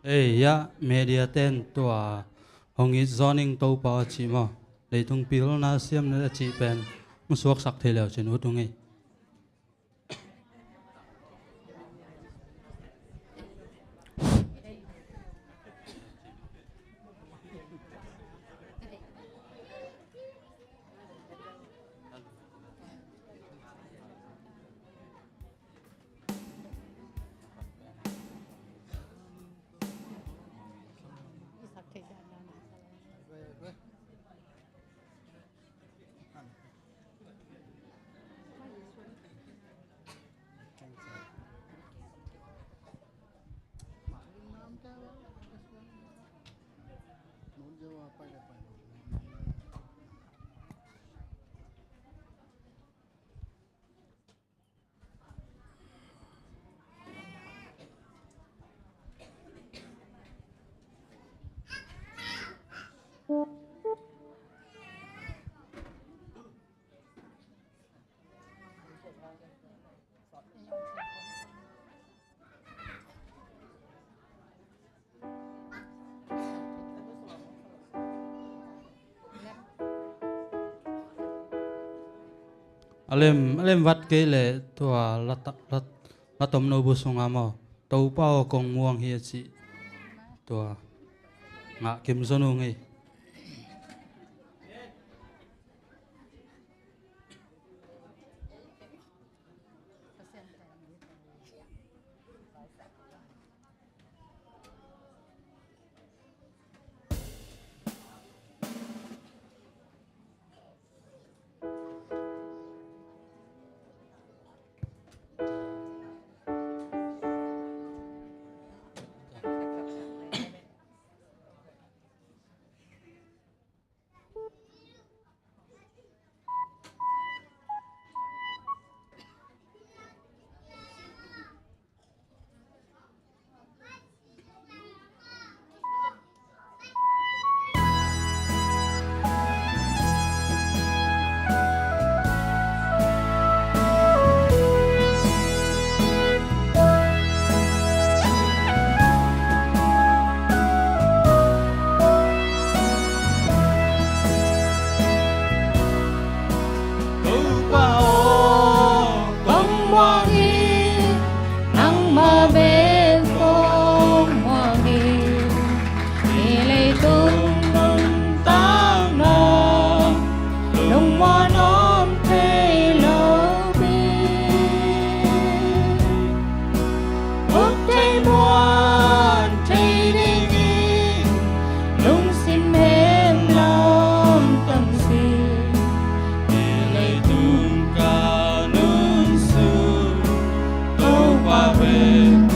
เอ้ยยะเมเดียเต้นตัวหงอิจอนิงตัวป่าจีมาเลยตรงพิลนาเซียมนั่นจีเป็นมันสวกสักเทเลวเช่นว่าตรงนี้อเลมวัดเกลเลยตัวรัต ngã tôm nô bu sung amo tàu bao công muang hi chi tua ngã kim zonu ngai
bên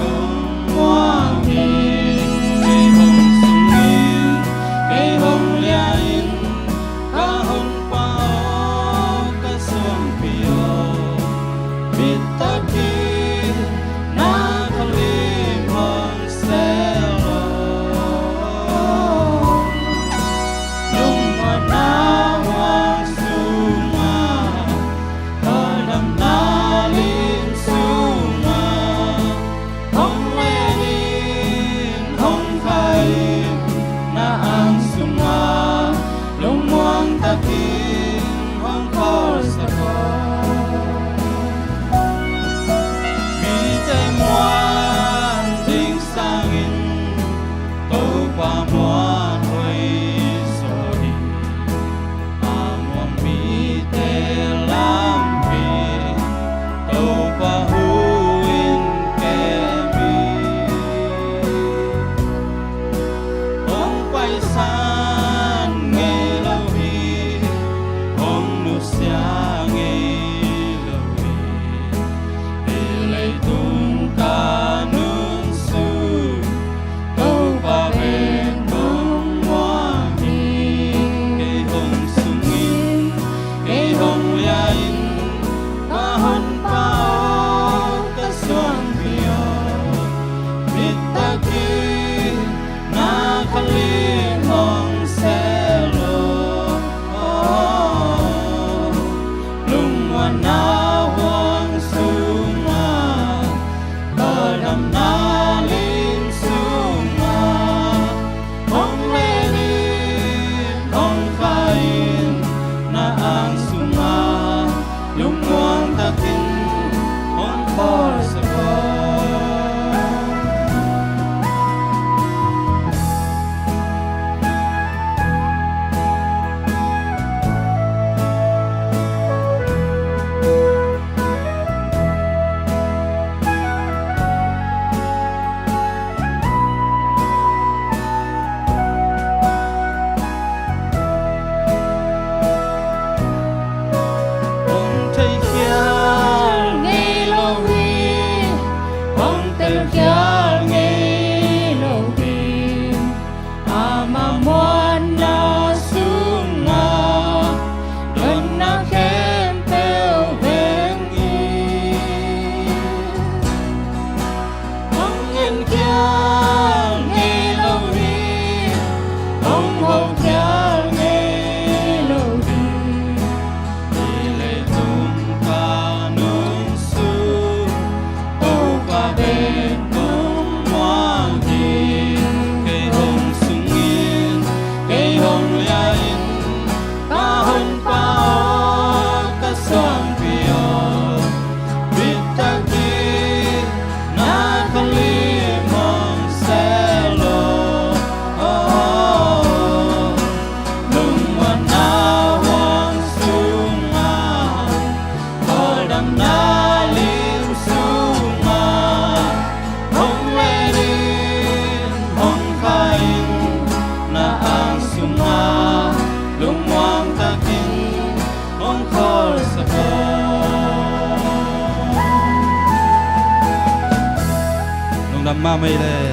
ดำมาไม่เลย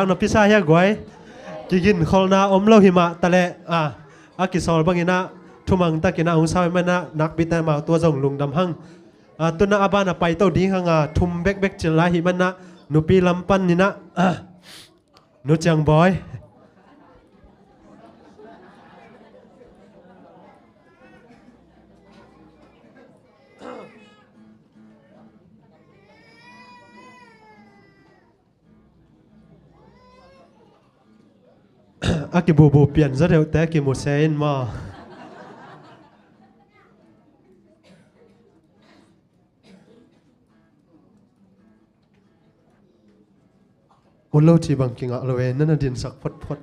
giang no pisa ya goi kigin kholna omlo hima tale akisol bangina thumang takina ung sawi mana nak bita ma to jong lungdam hang tuna abana pai to ding hanga thum bek bek chila hi mana nupi lampan nina nu chang boy aki bu pian rất hiệu té ki một xe in mà ôn lâu chỉ bằng kinh ngọ rồi nên là điện sạc phật phật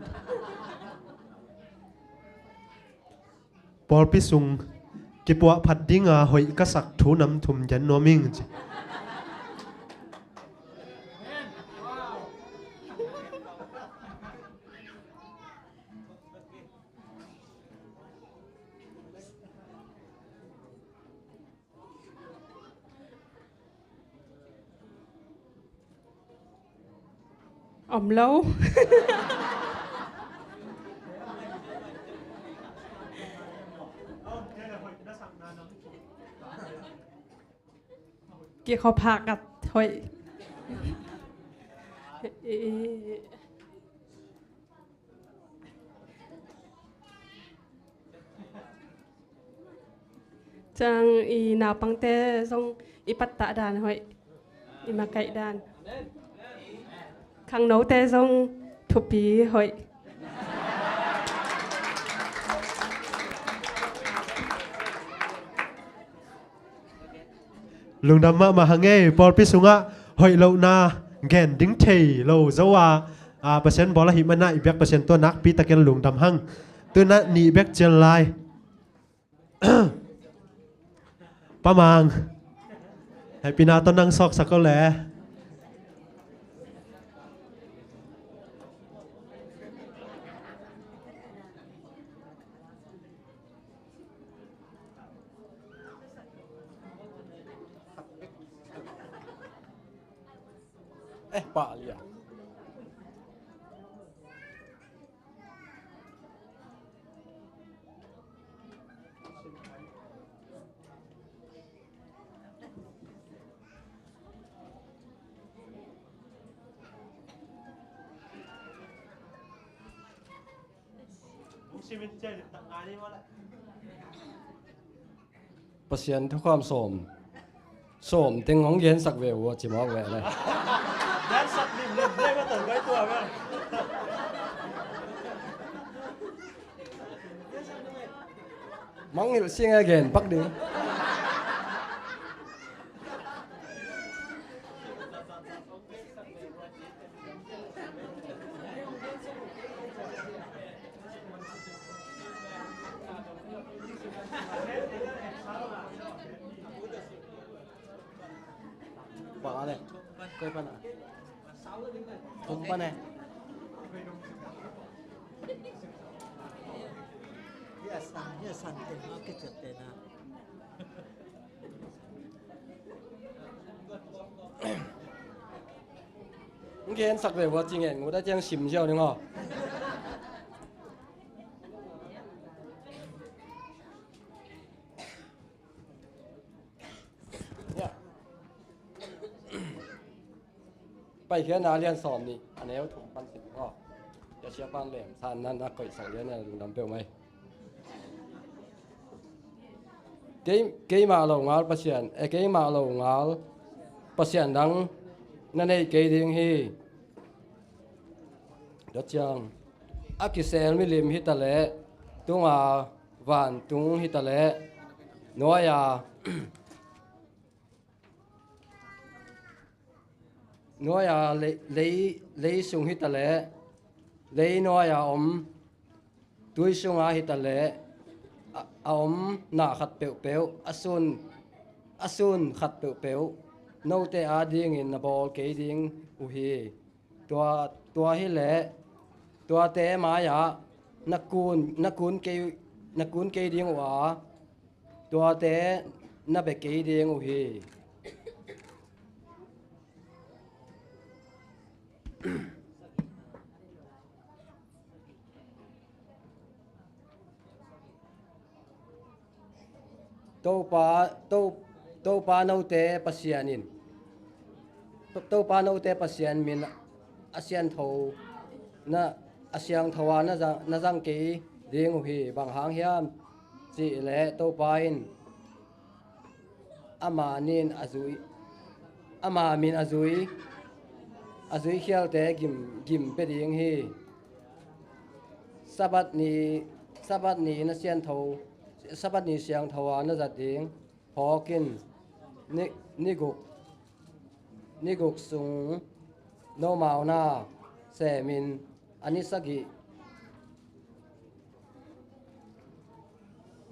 Paul pisung ki po phat ding hoi ka sak thu nam thum jan no ming
lâu kiaเขาพากัดถอยจังอีนาปังเตทรงอีปัตตะดานหอยอีมาไก่ดานขังโนเตทรงทุปีหอย
lùng đam ma hàng nghe Paul pisunga hoi lâu na gen ding thei lâu zawa percent bola hi mana ibek percent to nak pi taken lùng đam hang tu na ni bek chen lai pamang happy na to nang sok sakol le
Pak Lia. Pasien ทุกความโสมเต็งของเย็นสักเววจิมอกแวเลยยันสักนิ่มเล่นได้มาตื่นไว้ตัวแม่มังหิลเสียงagain ปักดิบอกอะไรเคยปะนะทุ่มปะเนี่ยสั่นเต็มมากเจ็บเต็มนะมึงเห็นสักเลยว่าจริงเองกูได้แจ้งชิมเจ้าหนึ่งอ่ะไปแค่นาเรียนสอบนี่อันนี้ถูกปันสิบก็จะเชื่อปันแหลมท่านนั่นนักก่อยสองเดือนเนี่ยลุงดำเปลวไหมเกย์มาเรางาลประเสียนเกย์มาเรางาลประเสียนดังนั่นเองเกย์ดิ้งฮีเดี๋ยวจังอากิเซลมิลิมฮิตาเล่ตุงวันตุงฮิตาเล่นัวยานัวยาเลยสุงฮิตาเล่เลยนัวยาตุยสุงอาฮิตาเล่
om na khat peu peu asun khat peu peu no te a ding in na bol ke ding u hi tua hi le tua te ma ya nakun ke ding wa tua te na be ke ding u hi to pa no te pasianin to pa no te pasian min asian tho na asyang thawa na jang ke ding hi bang hang hiam chi le to pa in ama min azui khial te gim pe ding hi sabat ni na sian tho sabat ni siang thawa na za ding hokin ni guk sung no mau na se min ani sagi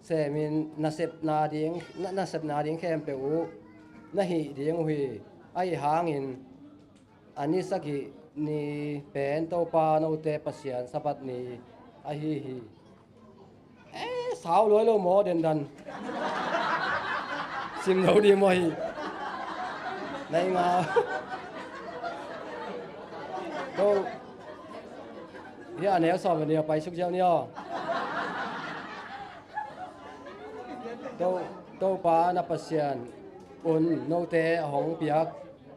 se min na sep na ding khem pe u na hi ding hui ai hangin ani sagi ni pen to pa no te pasian sabat ni a hi sao lối lo mò đền đần sim đâu đi mày đây mà đâu hiện nếu so với điều bay xúc gieo nhau đâu pa na pasian un no te hong piak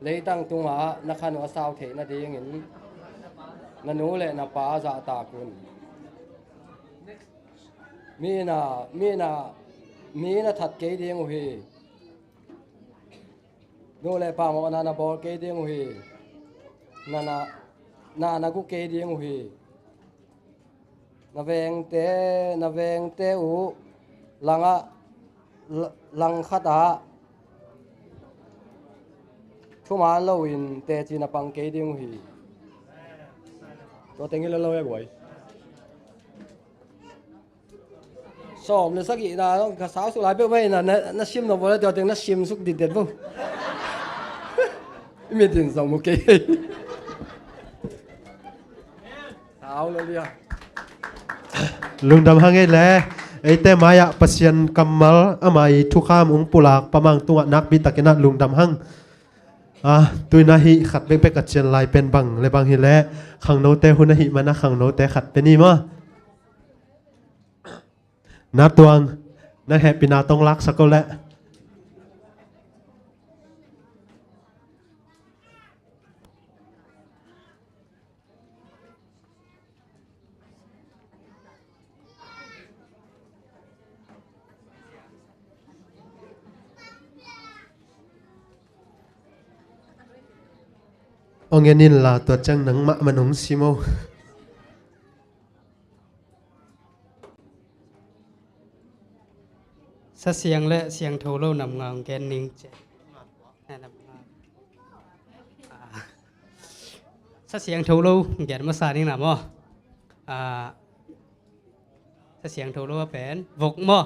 lấy tăng tung á na khăn ở sao thế na đi ngin na nô lệ na pa dạ ta kun mi na thật cái điên huy nô lệ pa mo na bol cái điên huy na ku cái điên huy na veng te u lang khata thu ma lo in te chi na pang cái điên huy to tengi lo ya boy sòm lên sắc gì là cả sáu số lại biết vậy là nó sim nó vào đó tiếng nó sim xúc đi đẹp không miệt tiền dòng một cái sáu luôn đi à
lung dam hang le ate maya pasien kamal amai thukam pulak pamang tunga nak bi takina lung dam hang tuina hi khat bek bek achien lai pen bang le bang hi le khang no te huna hi mana khang no te khat pe ni ma na tuang na happy na tong lak sakole ongenin la to chang nang ma manung simo
sa siang le siang thâu lâu nằm ngang ken ning che sa siang thâu lâu ken ma sa ning nam mo sa siang thâu lâu pen vok mo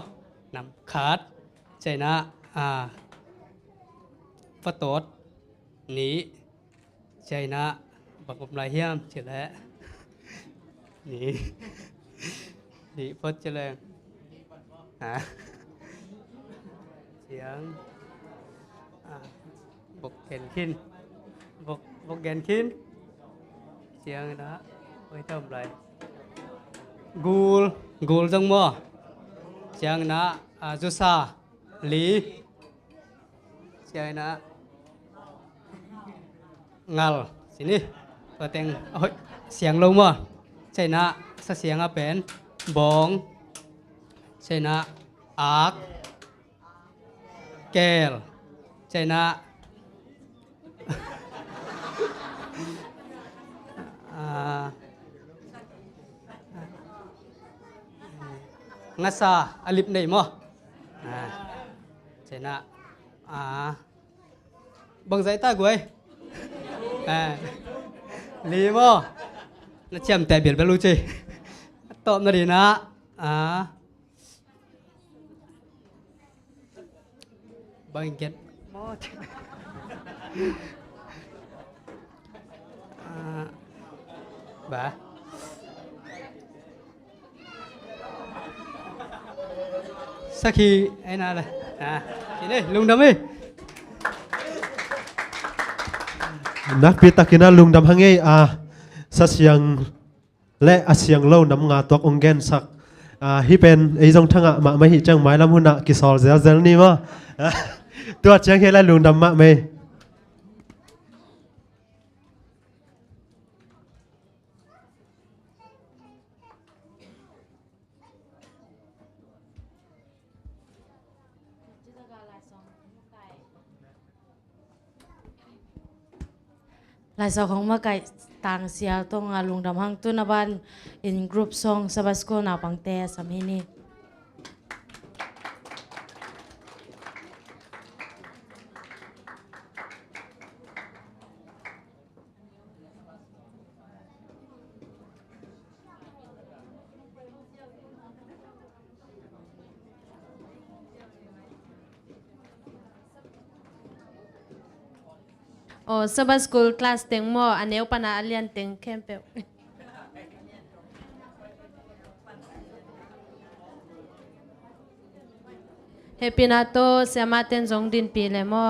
nam khát che na phát tốt ní che na bạc bọc lại hiam che lẽ ní phát che lẽ tiếng bọc kèn kinh bọc kèn kinh tiếng đó với tầm lại gul trong mò tiếng đó jusa lý tiếng đó ngal sini và tiếng tiếng lâu mò tiếng đó sa tiếng ở bên bong tiếng đó ác kèl chạy na ngasa alip này mo chạy na bằng giấy ta của ấy lý mo nó chém tay biển bên lưu chi tôm nó đi na bang ket mo ba Saki ai na đây sini lung đam đi
นักพิทักษ์นะลุงดำหังเอสัสยังและอาเซียงเล่านำงาตัวองเกนสักฮิเป็นไอ้จงทั้งมาไม่หิจังไม้ลำหุ่นกิสอลเซลเซลนี่มาตัวเชียงเฮและลุงดำมาไม่
ลายสองของมาไก่ต่างเสียตรงลุงดำหังตุนบัน in group song สบัสโกนาปังเตสามีนี่
โอ้สบัสกูลคลาสเต็งมออันเนวปนาเลียนเต็งแคมเปลเฮปินาโตเสียมาเต็นจงดินปีเลยมอ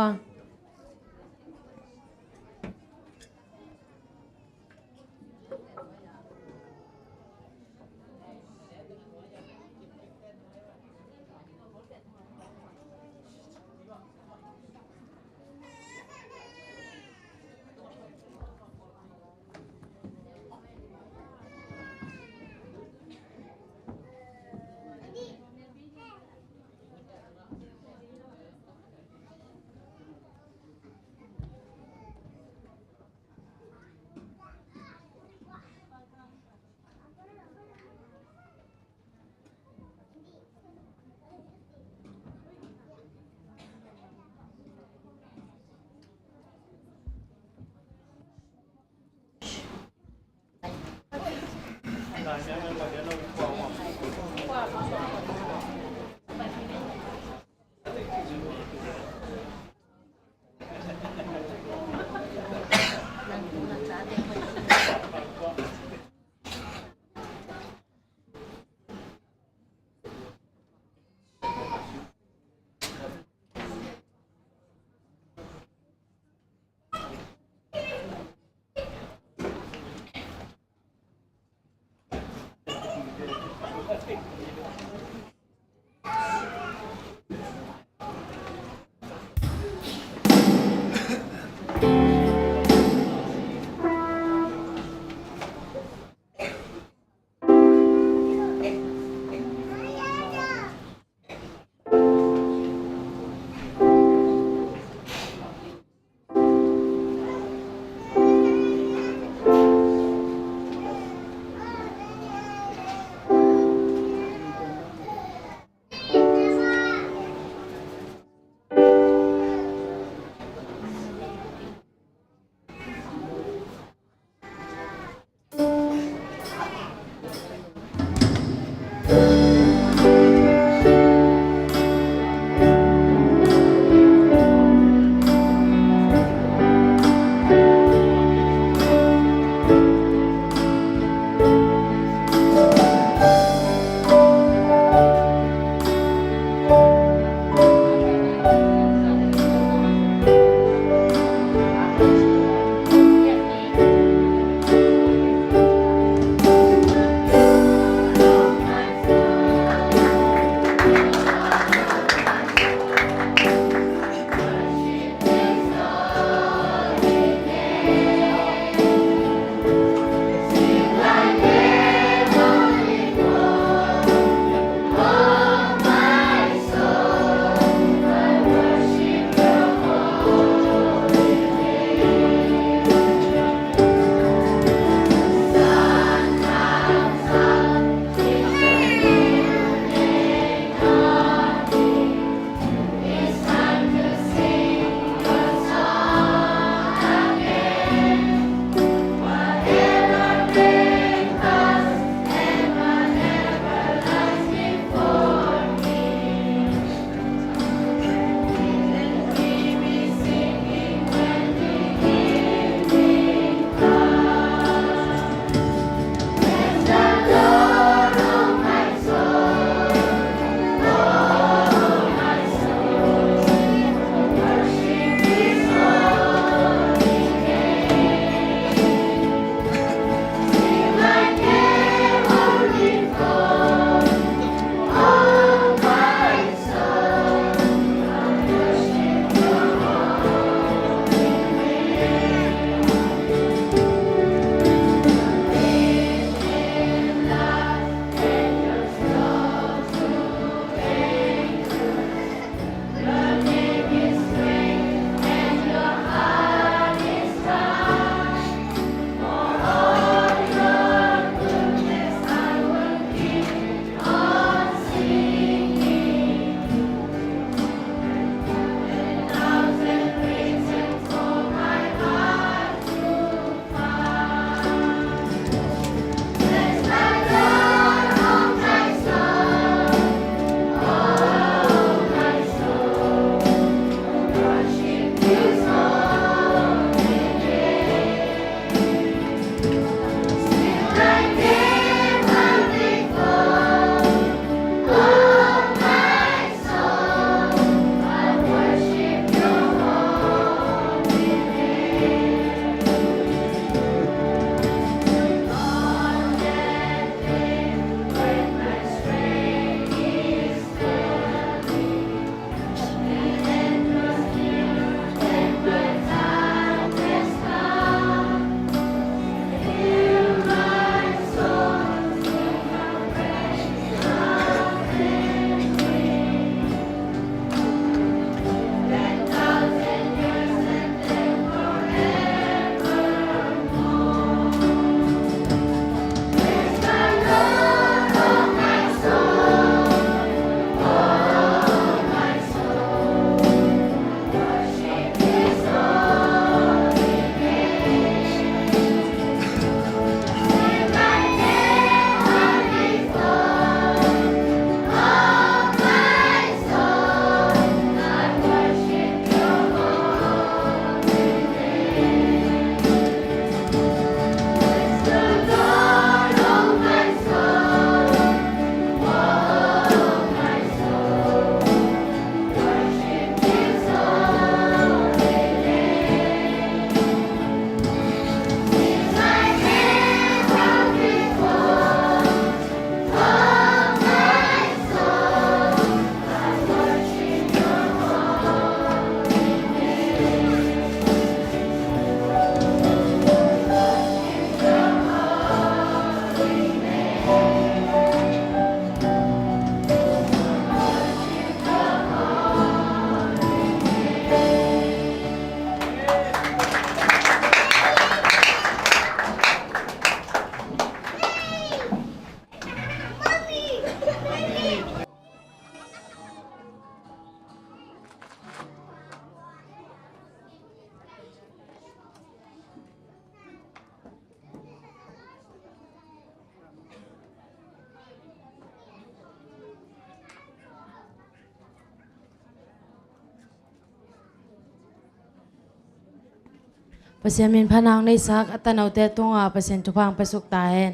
ประเสียนมินพนังในสักอัตโนเตตัวประเสียนทุพังประสุกตาเห็น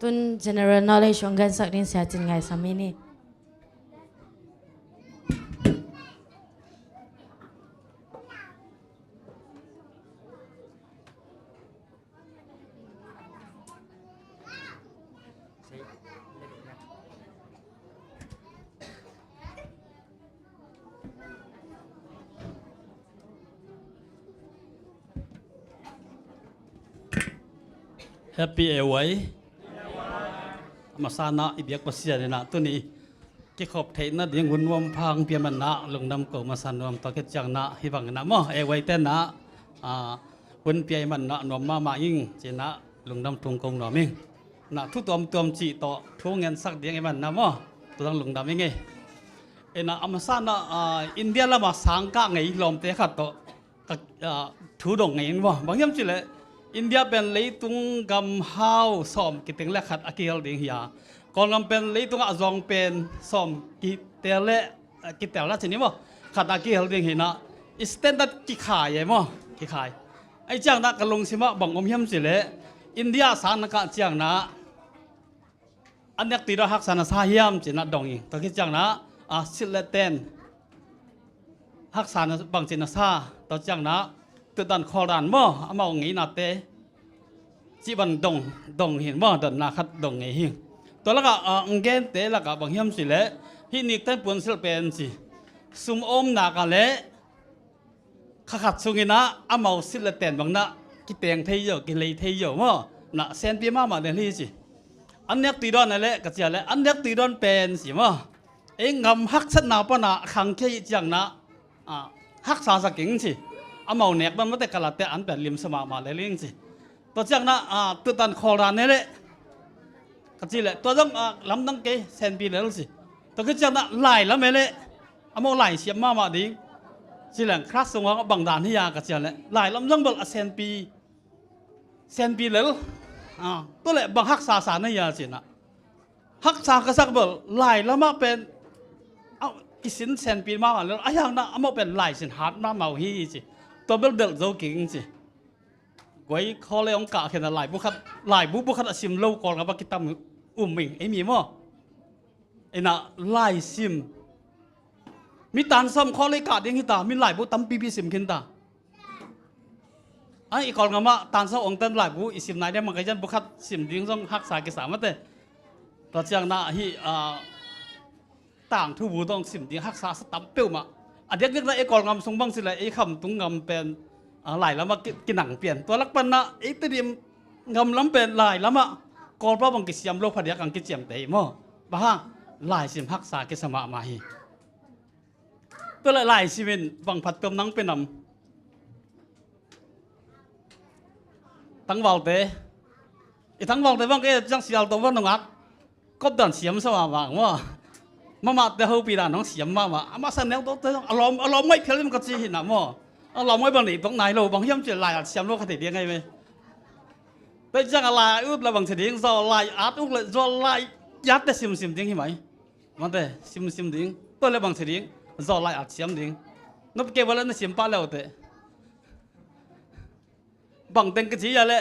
ตุน general knowledge ของกันสักนิดเสียจินไงสามีนี่
Happy away มาสานะอีเบียกภาษาเนี่ยนะตัวนี้ที่ขอบเทนนะเดียงวุ่นวมพังเพียมันนะลงน้ำเก่ามาสานวมตะเกียจังนะฮิบังนะมั้งaway เต้นนะวุ่นเปียมันนะนวมมายิ่งเจนะลงน้ำตรงกงหน่อมิ่งนะทุกตัวจีต่อทุกเงินสักเดียงไอ้มันนะมั้งตัวต้องลงน้ำยังไงเอ็นะมาสานะอินเดียละมาสังกัดไงลมเตะขัดต่อทุดงไงมั้งบางอย่างจิเลยอินเดียเป็นเลยตุงกำฮาวซ้อมกิตติงเล็กขัดอากิลดิ่งเฮียก่อนกำเป็นเลยตุงอาจงเป็นซ้อมกิเตเล่กิเตล่าชนิดมั้งขัดอากิลดิ่งเฮียนะอิสเตนดัดกิขายมั้งกิขายไอ้จังนักกลงสิมะบังอมเฮียมสิเลยอินเดียสานนักจังนะอันนี้ตีเราหักสานสาเฮียมจินะดงยิงตะกี้จังนะสิเลเตนหักสานบังจินะซาตะจังนะตัวดันคอรันมั้งอามาองงี้นาเตจีบันดงเห็นมั้งดันนาคัดดงไงหิงตัวละก็เงินเตละก็บางเฮียมสิเละที่นิกเต้นปุ่นสิเป็นสิซุมอมนากันเละขัดสุงินะอามาสิเลเตนบางนะกิเตียงเทียกิเลยเทียมั้งนะเซนปีมาเดลี่สิอันนี้ตีดอนนั่นแหละก็จะเละอันนี้ตีดอนเป็นสิมั้งเอ็งงำหักสันนาปนะขังแค่จังนะหักสาสกิงสิอามาเนกมันไม่ได้กระลัดแต่อันเป็นลิมสมาเลยเลี้ยงสิตัวจังนะตัวตันคอรันนี่แหละก็จีเลยตัวต้องลำตั้งเกเซนปีเลยสิตัวก็จังนะไหลแล้วไม่เลยอามาไหลเสียมาดิ้งจีเลยคลาสสงฆ์บังดานที่ยาก็จีเลยไหลลำตั้งบอกเซนปีเลยตัวเลยบังหักสาสารนี่ยาสินะหักสากระซักบอกไหลแล้วมาเป็นกิสินเซนปีมาแล้วไอ้ยังนะอามาเป็นไหลสินฮาร์ดมาเมาฮีสิตัวเบลเดลโจกิงสิไว้คอเลยองกะเห็นอะไรบุคคลซิมโลก่อนกับกิตามมิงไอ้มีมั้งไอ้น่ะไล่ซิมมีตานซ้ำคอเลยกะยังหิตามีไหลบุตั้มปีซิมขึ้นตาไอ้ก่อนกับมาตานซ้ำองตันไหลบุอิซิมไหนได้มันก็ยันบุคคลซิมดิ้งต้องหักสายกิสามาเตะตอนจังน่ะที่ต่างทุบูต้องซิมดิ้งหักสาสตัมเปิลมาอันเด็กๆไอ้ก่อนงำทรงบังสิเลยไอ้คำตุงงำเป็นไหลแล้วมากินหนังเปลี่ยนตัวลักปันนะไอ้ตัวเดียมงำล้ำเป็นไหลแล้วมาก่อนเพราะบังกิเสียมโลกพันธุ์กังกิเจียมเตะมั้งบ้าไหลสิมหักษากิสมามาฮีตัวไหลสิเป็นบังพัดเติมนังเป็นนำตั้งวอลเตะไอ้ตั้งวอลเตะบังเอ้จังเสียตัววันนงักก็ดันเสียมสมาบังว่ามาแต่เขาปีนั้นน้องเสียมมาสันแนวตัวอารมณ์ไม่เพี้ยนมันก็จีหินนะมั้งอารมณ์ไม่บางหนีตรงไหนเราบางย่ำจะลายเสียมโลกคติเดียงไงไหมแต่จังลายอุดเราบางทีดิ้งจะลายอาร์ตอุดเลยจะลายยัดแต่ซิมดิ้งใช่ไหมมันแต่ซิมดิ้งตัวเราบางทีดิ้งจะลายอาร์ตเสียมดิ้งนับเก็บไว้แล้วนั่นเสียมป้าแล้วแต่บางเต็งก็จีอะไร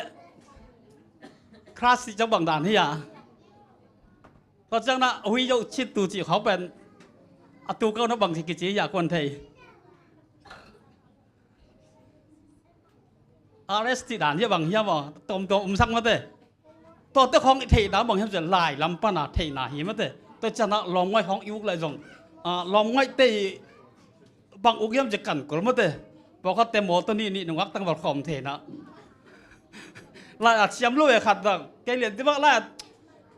คลาสสิกจะบางด่านที่ยาก็จังนะวิโยชิดตูจีเขาเป็นตูเก้านับบางทีกิจอยากคนไทยRST ด่านที่บางเฮียบ่ตัวสักมาเตะตัวเจ้าของไทยด่านบางเฮียจะลายลำปนาไทยนาหิมาเตะตัวจังนะลองไว้ของยุกเลยจงลองไว้เตะบางอุกเฮียจะกันกลมาเตะบอกเขาเต็มหมดตัวนี้นี่หนุ่มวักตั้งบอกคอมเทนะลายอาเชียมรู้ไอ้ขัดดังแกเรียนที่ว่าลาย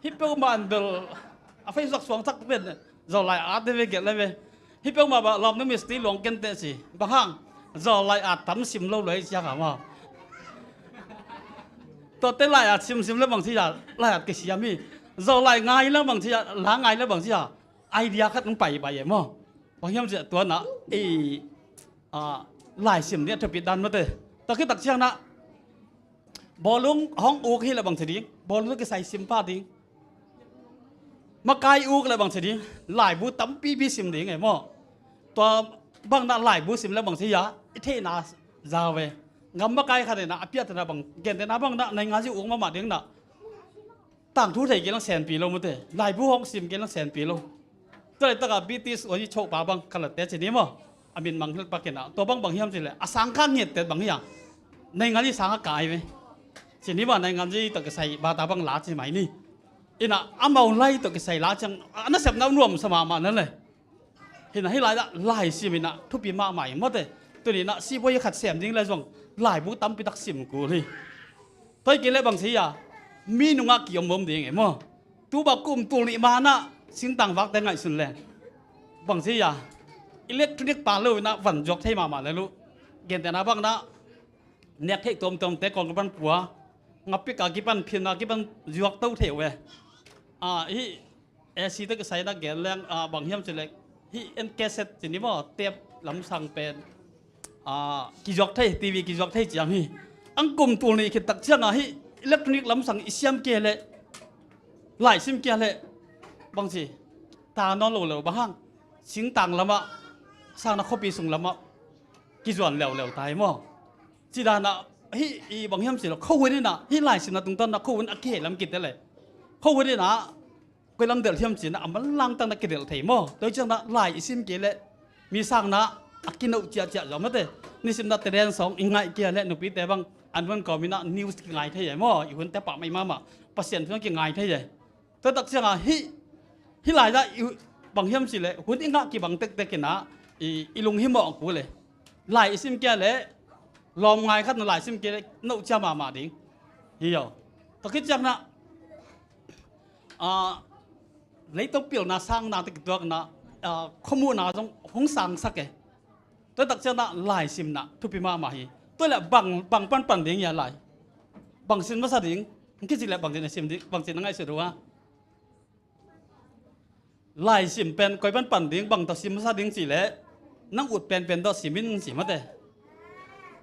ฮิปโปมันเดลอาศัยสักสองสักเป็นจะลายอาร์ตได้ไปเก็บเลยไปฮิปโปมาแบบลอมนึกมีสติหลงกันเตะสิบางจะลายอาร์ตทำซิมเล่าเลยใช่ไหมว่าตัวเต้นลายอาร์ตซิมแล้วบางทีอะลายอาร์ตกิจยามีจะลายง่ายแล้วบางทีอะล้างง่ายแล้วบางทีอะไอเดียขัดต้องไปอย่างมั้งบางทีมันจะตัวน่ะลายซิมเนี่ยจะปิดดันมาเตะแต่คือตักเชียงนะบอลลุงห้องอูที่ละบางทีบอลลุงก็ใส่ซิมป้าดิ้งมาไกลอูกอะไรบางทีหลายบูตั้มปีซิมดิ้งไงมั้งตัวบางน่ะหลายบูซิมแล้วบางทีอะเทน่าจาวเว งำมาไกลขนาดน่ะเปียแต่นะบังเกณฑ์แต่นะบังนะในงานที่อุ้งมาเด้งน่ะต่างทุกไทยกินลังแสนปีโลมั้งเต้หลายผู้ห้องซิมกินลังแสนปีโลตัวไหนตั้งแต่บีติสวันนี้โชคปาบังขนาดแต่เจนี้มั้งอามินบังเฮิลปากเกน่ะตัวบังเฮียมสิเลยสังขันเหตุแต่บังอย่างในงานที่สังกายไหมเจนี้ว่าในงานที่ตั้งแต่ใส่บาตาบังลาใช่ไหมนี่อินะอามาไล่ตั้งแต่ใส่ลาจังอันนั้นเสพน้ำรวมสมามานั่นเลยเห็นให้หลายละหลายสิมินะทุกปีมาใหม่หมดเลยตัวนี้นะสิบ่อยขัดเสียมจริงเลยส่งหลายผู้ตั้มไปตักสิมกูเลยตัวกินเลยบางทีอ่ะมีนุ่งกี่ยมบ่มดีไงมั้งตัวบักกุมตัวนี้มานะสิ่งต่างวักแต่ไงสุดแรงบางทีอ่ะอิเล็กทรอนิกส์ปาเลยนะวันยกให้มาเลยลูกเกินแต่นะบ้างนะเนี่ยให้ตัวแต่ก่อนกับปันปัวงับไปกับกี่ปันเพียนกี่ปันยกเต้าเถียวเว้ยฮีเอซีตั้งแต่ใส่นักเกณฑ์แรงบางเฮียมสุดเลยฮีเอ็นแกเซ็ตจีนี่บ่เตียบลำสั่งเป็นกิจวัตรไทยทีวีกิจวัตรไทยจังฮีอังกลุ่มตัวนี้คิดตักเชื่อไงฮีอิเล็กทรอนิกส์ลำสั่งอิสยามเกลเลยหลายซิมเกลเลยบางทีตานอนเหลวบ้างสิ่งต่างละมะสร้างนักข้อปีส่งละมะกิจวัตรเหลวตายมั้งจีดานะฮีบางเฮียมสิเราเข้าไว้นี่นะฮีหลายสินะตรงต้นนะเข้าไว้อักเกลลำกิจได้เลยเข้าไว้นี่นะก็ลำเดือดเทียมจีนะมันลังตั้งนักเกลไทยมั้งโดยเฉพาะหลายซิมเกลเลยมีสร้างนะอากินเอาเจียเราไม่ได้นี่สินะแต่เรียนสองอีกไงเกี่ยและหนุ่มปีแต่บางอันวันก่อนมีนะนิวส์ไงเท่าไหร่มั้งอยู่คนแต่ปากไม่มาเปอร์เซ็นต์เพื่อนกี่ไงเท่าไหร่แต่ตักเชื่อไงฮีหลายละบางเฮียมสิเลยหุ่นอีกนะกี่บางเต็กๆนะอีลุงหิมบอกกูเลยหลายซิมเกลเลยลอมไงขั้นหลายซิมเกลนู่นจะมาดิ้งเฮียตะคิดจังนะเลยต้องเปลี่ยนนาสร้างนาติดตัวกันนะข้อมูลนาต้องห้องสั่งสักแกตัวตักเจ้านะหลายซิมนะทุกปีมาฮีตัวแหละบางปันดิ้งอย่าหลายบางซิมมาสดิ้งคิดสิแหละบางซิมซิมดิ้งบางซิมนั่งไงสุดว่าหลายซิมเป็นก้อยปันดิ้งบางตัวซิมมาสดิ้งสิแหละนั่งอุดเป็นตัวซิมินสิมาเตะ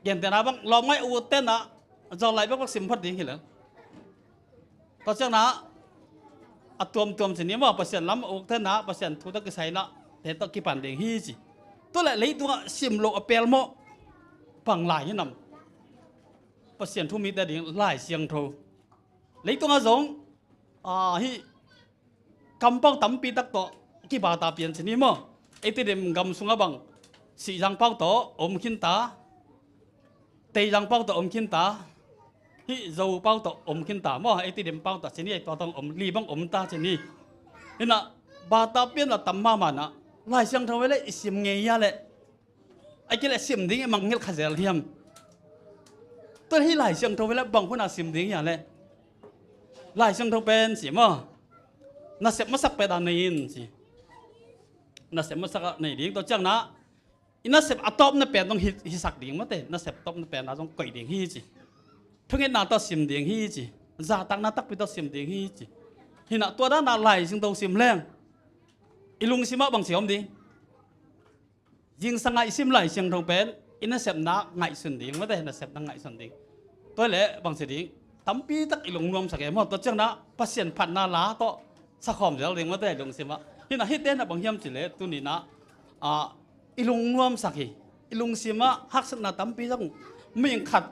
เย็นแต่นะบางลองไม่อุดเต้นนะจะไหลบางซิมพัดดิ้งเห็นหรือตัวเจ้านะตัวสินี้ว่าเปอร์เซ็นต์ล้ำอุดเต้นนะเปอร์เซ็นต์ทุกตัวก็ใส่ละแต่ตัวกี่ปันดิ้งฮีสิตัวแหละเลยตัวซิมโลอเปลโมปังหลายนี่นำเปอร์เซ็นต์ทุกมีแต่ดิ้งหลายเสียงโทเลยตัวงาสงฮีกำปังตั้มปีตักโตกี่บาตาเปลี่ยนสินี้มั้งไอ้ที่เดิมกำสุงบังสี่จังปังโตอมขินตาเตยจังปังโตอมขินตาฮีโจปังโตอมขินตามั้งไอ้ที่เดิมปังโตสินี้ไอ้ตัวต้องอมลีบังอมตาสินี้นี่นะบาตาเปลี่ยนละตั้มมานะหลายเสียงโทไว้เลยสิมเงียเลยไอ้กี่ละสิมดิ้งมังเงลขจรเทียมตัวที่หลายเสียงโทไว้แล้วบางคนอาสิมดิ้งอย่างเลยหลายเสียงโทเป็นสิมั้งน่าเสพมาสักไปดานนี้สิน่าเสพมาสักในดิ้งตัวจังนะอิน่าเสพอัตอมน่ะเป็นต้องฮิสักดิ้งมาเตะน่าเสพตอมน่ะเป็นน่าต้องก่อยดิ้งฮีสิทุกอย่างน่าต้องสิมดิ้งฮีสิจ่าตั้งน่าตักไปต้องสิมดิ้งฮีสิหินะตัวด้านน่าหลายซึ่งต้องสิมแรงอีลุงสิมาบางเสียมดิ้งยิงสังไงสิมหลายเสียงทองเป็นอิน่าเสพน่าไงสุนดิ้งมาเตะน่าเสพน่าไงสุนดิ้งตัวเละบางเสียดิ้งตั้มปีตักอีลุงรวมสักแก่หมดตัวจังนะเปอร์เซ็นต์พันนาลาโตสักคอมเดียวเรียงมาได้ลงสิมาที่น่ะฮิตเต้นน่ะบางเฮียมสิเลยตัวนี้นะอีลุงรวมสักทีอีลุงสิมาฮักษณะตั้มปีจังไม่ยังขัด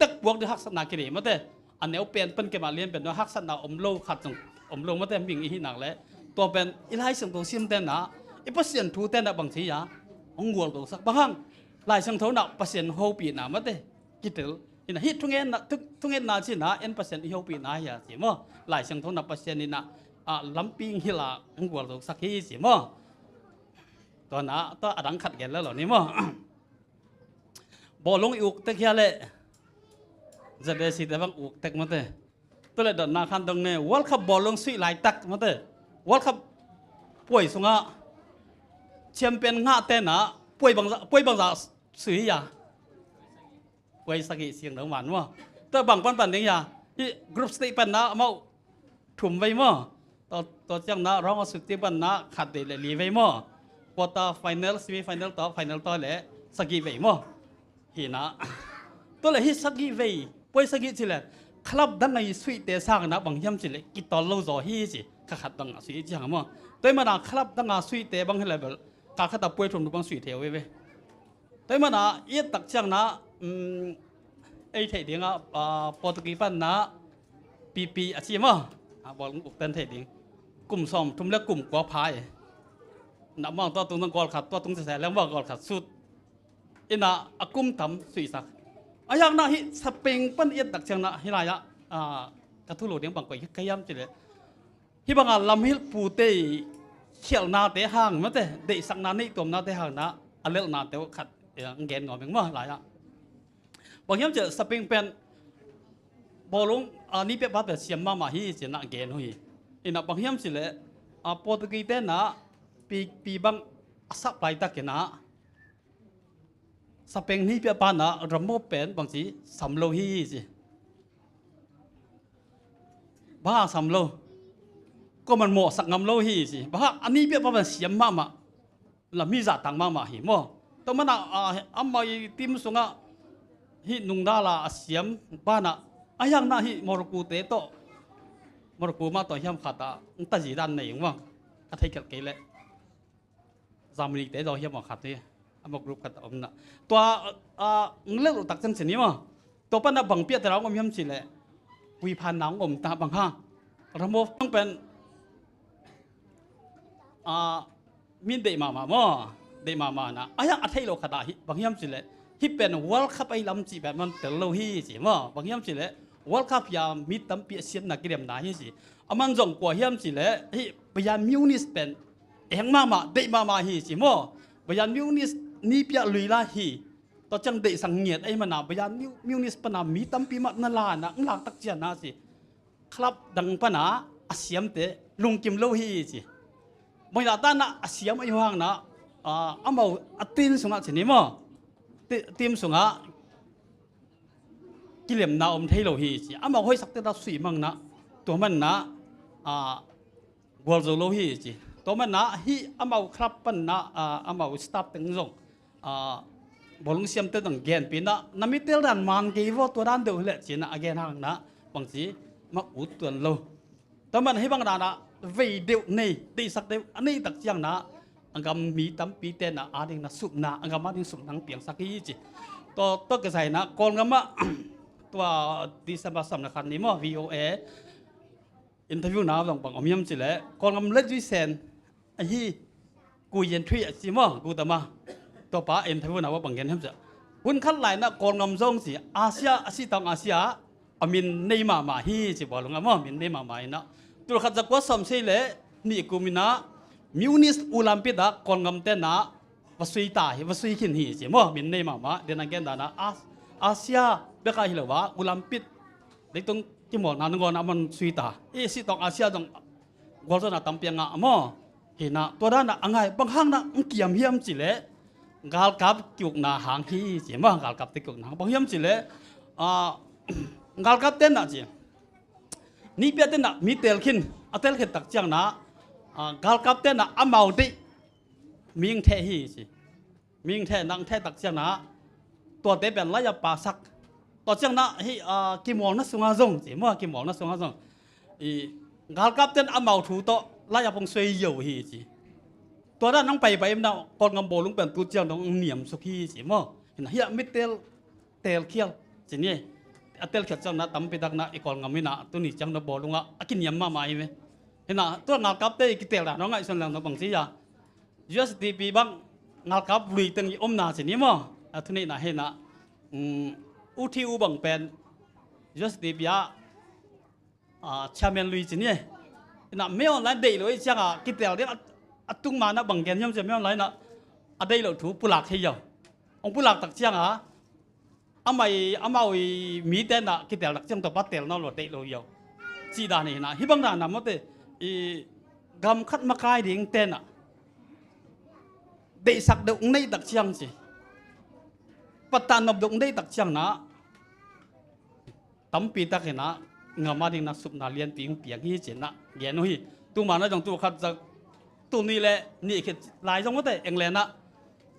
ตึกบวกด้วยฮักษณะกี่ดีมาได้อันนี้เอาเป็นเก็บมาเรียนเป็นว่าฮักษณะอมโลขัดตรงอมโลมาได้มิ่งอีหิหนักเลยตัวเป็นอีไลสังตัวซิมเต้นนะอีเปอร์เซ็นต์ทูเต้นน่ะบางทีอ่ะองวัวตัวสักบางหลายสังเท่าน่ะเปอร์เซ็นต์โฮปีน่ะมาได้กี่เต๋อที่น่ะฮิตทุกเงินน่ะทุกเงินน่ะสินะเอ็นเปอร์เซ็นต์โฮปีน่ะอย่าสิมั้งหลายสังเท่าน่ะเปอร์เซ็นต์นี่น่ะลำปิงฮิลาองวัวตัวสักที่สิมั้งตอนน่ะตัวอดังขัดกันแล้วเหรอนี่มั้งบ่ลงอุกตะเคียเลยจะได้สิแต่บางอุกเต็กมาเตะตัวเลยดันนาคันตรงนี้วัลขับบอลลงสุยหลายตักมาเตะวัลขับป่วยสงะแชมเปี้ยนง่าเต้นนะป่วยบางจะสุยยาป่วยสักกี่เสียงเดือดหวานวะตัวบางปันเดียร์ที่กรุ๊ปสติปันนะมาถุ่มไว้มั้งตัวจังนะร้องสุดที่ปันนะขัดเดลลีไว้มั้งควอเตอร์ไฟแนลซีมีไฟแนลต่อไฟแนลต่อเลยสักกี่ไว้มั้งหินะตัวเลยฮิสักกี่ไว้ป่วยสักกี่สิเลยคลับดังไงสุยเตะสร้างนะบางยามสิเลยกิตอลโลโซฮีสิขัดดังสุยจังมั้งตัวมันนะคลับดังสุยเตะบางเฮลัยเบลการขัดตะป่วยถุ่มบางสุยเทวไว้แต่มันนะยี่ตักจังนะ ไอ้เทดิงโปรตุเกสปันนะปีอาชีพมั้งบอลอุกเต้นเทดิงกลุ่มซ้อมทุ่มแล้วกลุ่มกว่าพายนับมองตัวตรงกอลขัดตัวตรงแสแล้วว่ากอลขัดสุดอินะอากุมทำสุยสักอายังนะฮิสเปงปั้นเอียดดักเชียงนะฮิลายะกระทุลุเดียงบางก่อยขย้ำจิเลยฮิบางลำฮิปูเตเขียวนาเตห่างมั้งแต่เด็กสักนานี่ตัวนาเตห่างนะอันเล็กนาเตวขัดเงินงอเพียงมั้งหลายอะบางย้ำจะสเปงเป็นบอลลงนี่เป็นบ้านแต่เสียมมาฮิจะนักเงินหุยอินะบางย้ำจิเลยโปรตุเกสเต้นะปีบางสับไปตะเกนะสเปงนี่เป็นบ้านนะรำโมเป็นบางทีสำโลฮีสิบ้าสำโลก็มันหมอสักงำโลฮีสิบ้าอันนี้เป็นบ้านเสียมมาละมีจัดต่างมาหิมอแต่มันอันมาทีมสุงะฮินุงดาลาเสียมบ้านนะอายังน่ะฮิมรกูเตโตมรกูมาต่อเฮียมขาดตั้งจีดันในอย่างว่ากระเทยเกล็ดจำนี้เตะเราเฮียมขัดนี่อามกรุบขัดอมนะตัวเลือกตักจังสินี้มั้งตัวปั้นบังเปียแต่เราก็มีความสิแหละวิพานหนังอมตาบังห้าระบบต้องเป็นมีเดมามั้งเดมานะอายังอัฐิโลขัดบางเฮียมสิแหละที่เป็นวอลคัพไอ้ลำจีแบบมันเตลโลฮีสิมั้งบางเฮียมสิแหละวอลคัพยามมีตั้มเปียเสียนนักเรียนนาฮีสิมันจงกว่าเฮียมสิแหละที่พยายามมิวนิสเป็นเองมาเดมาฮีสิมั้งพยานมิวนิสนี่เปียลุยลาฮีต่อจังเดสังเงียดไอ้มันพยานมิวนิสปนามีตั้มปีมัดนั่นลานะหลักตักเจียนะสิครับดังปนาอาเซียมเตลุงกิมโลฮีสิบางอย่างด้านน่ะอาเซียมไอ้ห่างนะอามาอัตินสุงะสินี่มั้งทีมสุงะกิเลมนาอมเทโลฮีสิอามาห้อยสักเตดาสีมังนะตัวมันนะวอลโซโลฮีสิตัวมันนะฮีอามาครับปันนะอามาสตาร์ตึงจงบอลงเสียมเตดังเกนปีนะน้ำมิเตลดันมันกีวตัวด้านเดียวเลยจีน่ะเกนห่างนะบางทีมาอุดตัวโลตัวมันให้บางด้านนะวีเดียวนี่ตีสักเดียวอันนี้ตักเชียงนะอังกำมีตั้มปีเต้นนะอาดิงนะสุบนะอังกำมาดิงสุบนังเปียงสักยี่จีตัวกระใสนะก่อนกำมาตัวดีสบายสำนักขันนี้มั้ง VOA อินเทอร์วิวน้าลองปังอมยำจีเลยก่อนกำเล็ดวิเศษไอ้ที่กูเย็นทรีสิมั้งกูแต่มาตัวป้าอินเทอร์วิวน้าว่าปังเย็นเห็นจ้ะคุณขั้นไหลนะก่อนกำส่งสิอาเซียอาซีตังอาเซียอามินในมาฮีสิบอกลงอ่ะมั้งมินในมาอินะตัวขัดจักรวาลสมเสเลยนี่กูมินะมิวนิสอุลัมปิดะก่อนกำเต้นนะวัสุยตาฮิวัสุยขินฮีสิมั้งมินในมาเดี๋ยวนั่งกันนะอาเซียเบกาฮิลวะอุลัมปิดเด็กตรงที่หมดนั้นก่อนมันสุยตาสิตองอาเซียตองกอลต์น่ะตั้มเปียงอ่ะมั้งเห็นนะตัวด้านน่ะอังไงบางครั้งน่ะเกี่ยมเฮียมจิเลยกาลกับจุกนาหางฮีสิมั้งกาลกับติกุกนาบางเฮียมจิเลยกาลกับเต้นน่ะจินี่เปียเต้นน่ะมีเตลขินเตลขินตักเจียงนะกาลกับเต้นน่ะอามาดิมิงเทฮีสิมิงเทนังเทตักเจียงนะตัวเตเป็นระยะป่าสักต่อเจียงนะฮีกิมองนัสงาจงสิมั้งกิมองนัสงาจงกาลกับเต้นอามาถูโตระยะพงสวยอยู่ฮีสิตัวด้านน้องไปมันนะก่อนกำโบลุงเป็นตัวเจียงน้องเหนียมสุขีสิมั้งเห็นเฮียมิเตลเขียวสิเนี่ยเตลเขียวจังนะตั้มไปดักนะอีกคนงามินะตัวนี้จังนะโบลุงอ่ะกินเหนียมมาไหมเห็นนะตัวงากับเต้กิเตลนะน้องไอ้ส่วนหลังน้องบางทีอะUSDP บางงากับลุยตั้งอมนาสินี่มั้งทุนนี้นะเห็นนะอุทิวบังเป็น USDP ชาเมียนลุยสินี่นะไม่เอาไรเดย์เลยจังอ่ะกิเตลเนี่ยตุ้งมานะบังเกนย่อมจะไม่เอาไรนะอะได้เราถูปุลักให้ยาวองปุลักตักจังอ่ะอามามีเต้นอ่ะกิเตลตักจังตัวปัตเตลนั่นเราได้เรายาวจีดานี่นะฮิบังดานะมั้งเต้กำคัดมาคายดิ่งเต้นอ่ะเดสักเดองในตักจังสิปัตตานบดงในตักจังนะตั้มปีตักเห็นนะงามาดิ่งนักสุบนาเลียนปีงเปียกยี่เจนนะเย็นหุ่ยตัวมานะจังตัวขัดจะตัวนี้แหละนี่คือลายจังว่าแต่เองเลยนะ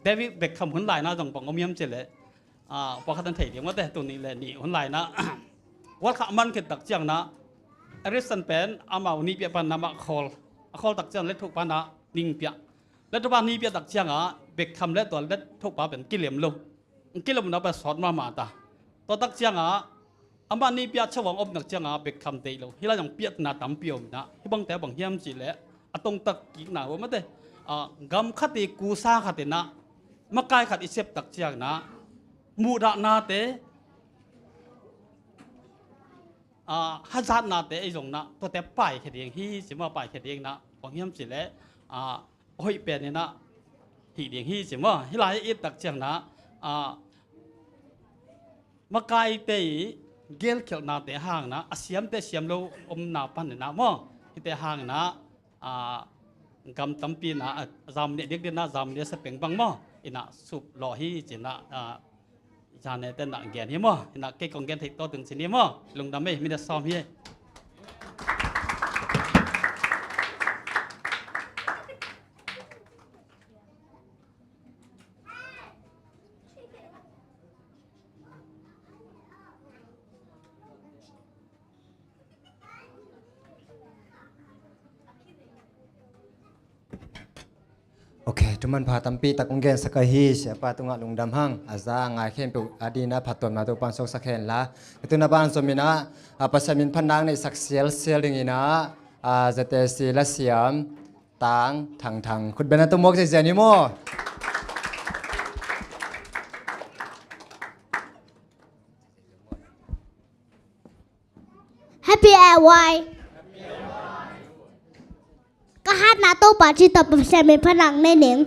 เดวิดเบคคำหุ่นลายนะจังปองอมยำเจเลยพอขัดตันเถียงว่าแต่ตัวนี้แหละนี่หุ่นลายนะวัดขมันคือตักจังนะอริสันเป็นอามานี่เปียปันนามาคอลตักจังเล็ดทุกปันนะนิ่งเปียเล็ดทุกปันนี่เปียตักจังเบคคำเล็ดตัวเล็ดทุกปันเป็นกิเลมลงกิเลมนับไปสอนมาตา ตัวตักเจียงอามันนี่เปียชวังอบนักเจียงเบกคำเตยเราที่เราอย่างเปียนาตั้มเปียวนะที่บางแต่บางเฮียมสิแหละตรงตักกิกหนาว่าไม่ได้กำขัดตีกูซ่าขัดตีนะมากายขัดอิเซปตักเจียงนะมูดานาเตฮัจนาเตไอจงนะตัวแต่ไปแค่เดียงฮีสิมาไปแค่เดียงนะบางเฮียมสิแหละโอ้ยเป็นเนี่ยนะที่เดียงฮีสิมาที่ไรอิตักเจียงนะมากายเตยเกลเขียวนาเตห่างนะเสียมเตเสียมเรานาปันนะมั่งที่เตห่างนะกำตั้มปีนะจำเนี่ยเด็กเดินนะจำเนี่ยสเปงบังมั่งอินะสุบหล่อฮีจินะจานเนี่ยเต้นหนักแกนฮีมั่งอินะเกี่ยกงแกนถิดโตถึงสินี้มั่งลงดำไม่มีแต่ซ้อมฮี
โอเคทุมันพาตัมปีตะกงเกนสกฮีเสียปาตุงะลุงดำหังอาจางายเข้มปุอดีนะพัดตนมาตุปันสกสกเคนละตุนบ้านสมินะปัสมินพันดังในสักเซลลิงินะจะเตสิละเสียมตางทางคุณเบนตุมกเจนิโม
Happy Airway ก็ฮัดนาโตปาจิตปัสยามินพนังในหนิง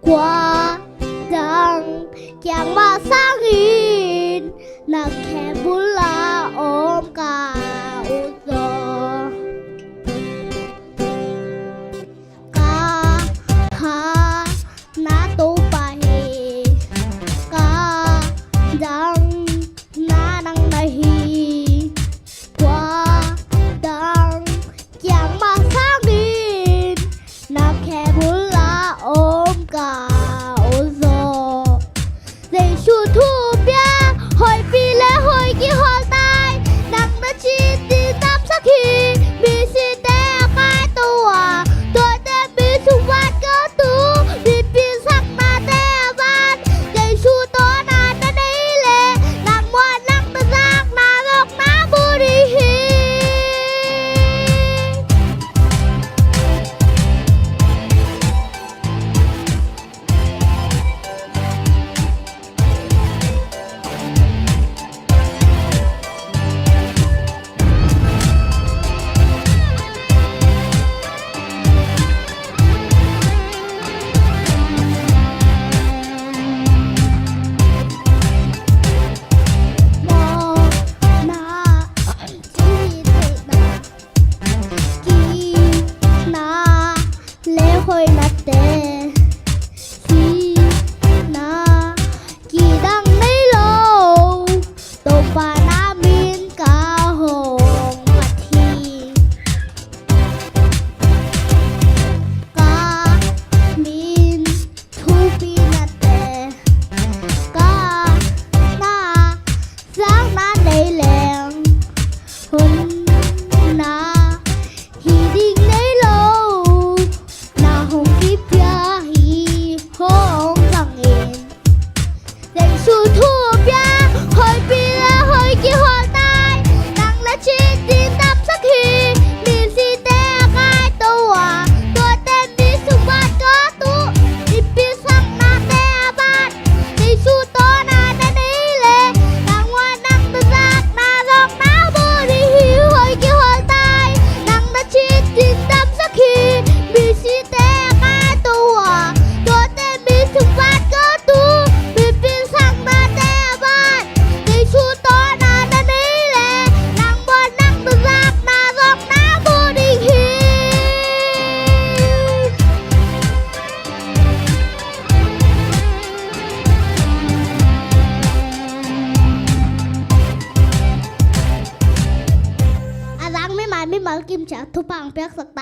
qua đằng chẳng mà sáng in là kẻ bún la ôm cả u gió ca ha na tu bài ca đằng na đằng này qua đằng chẳng mà sáng in là kẻ bún la ôm cả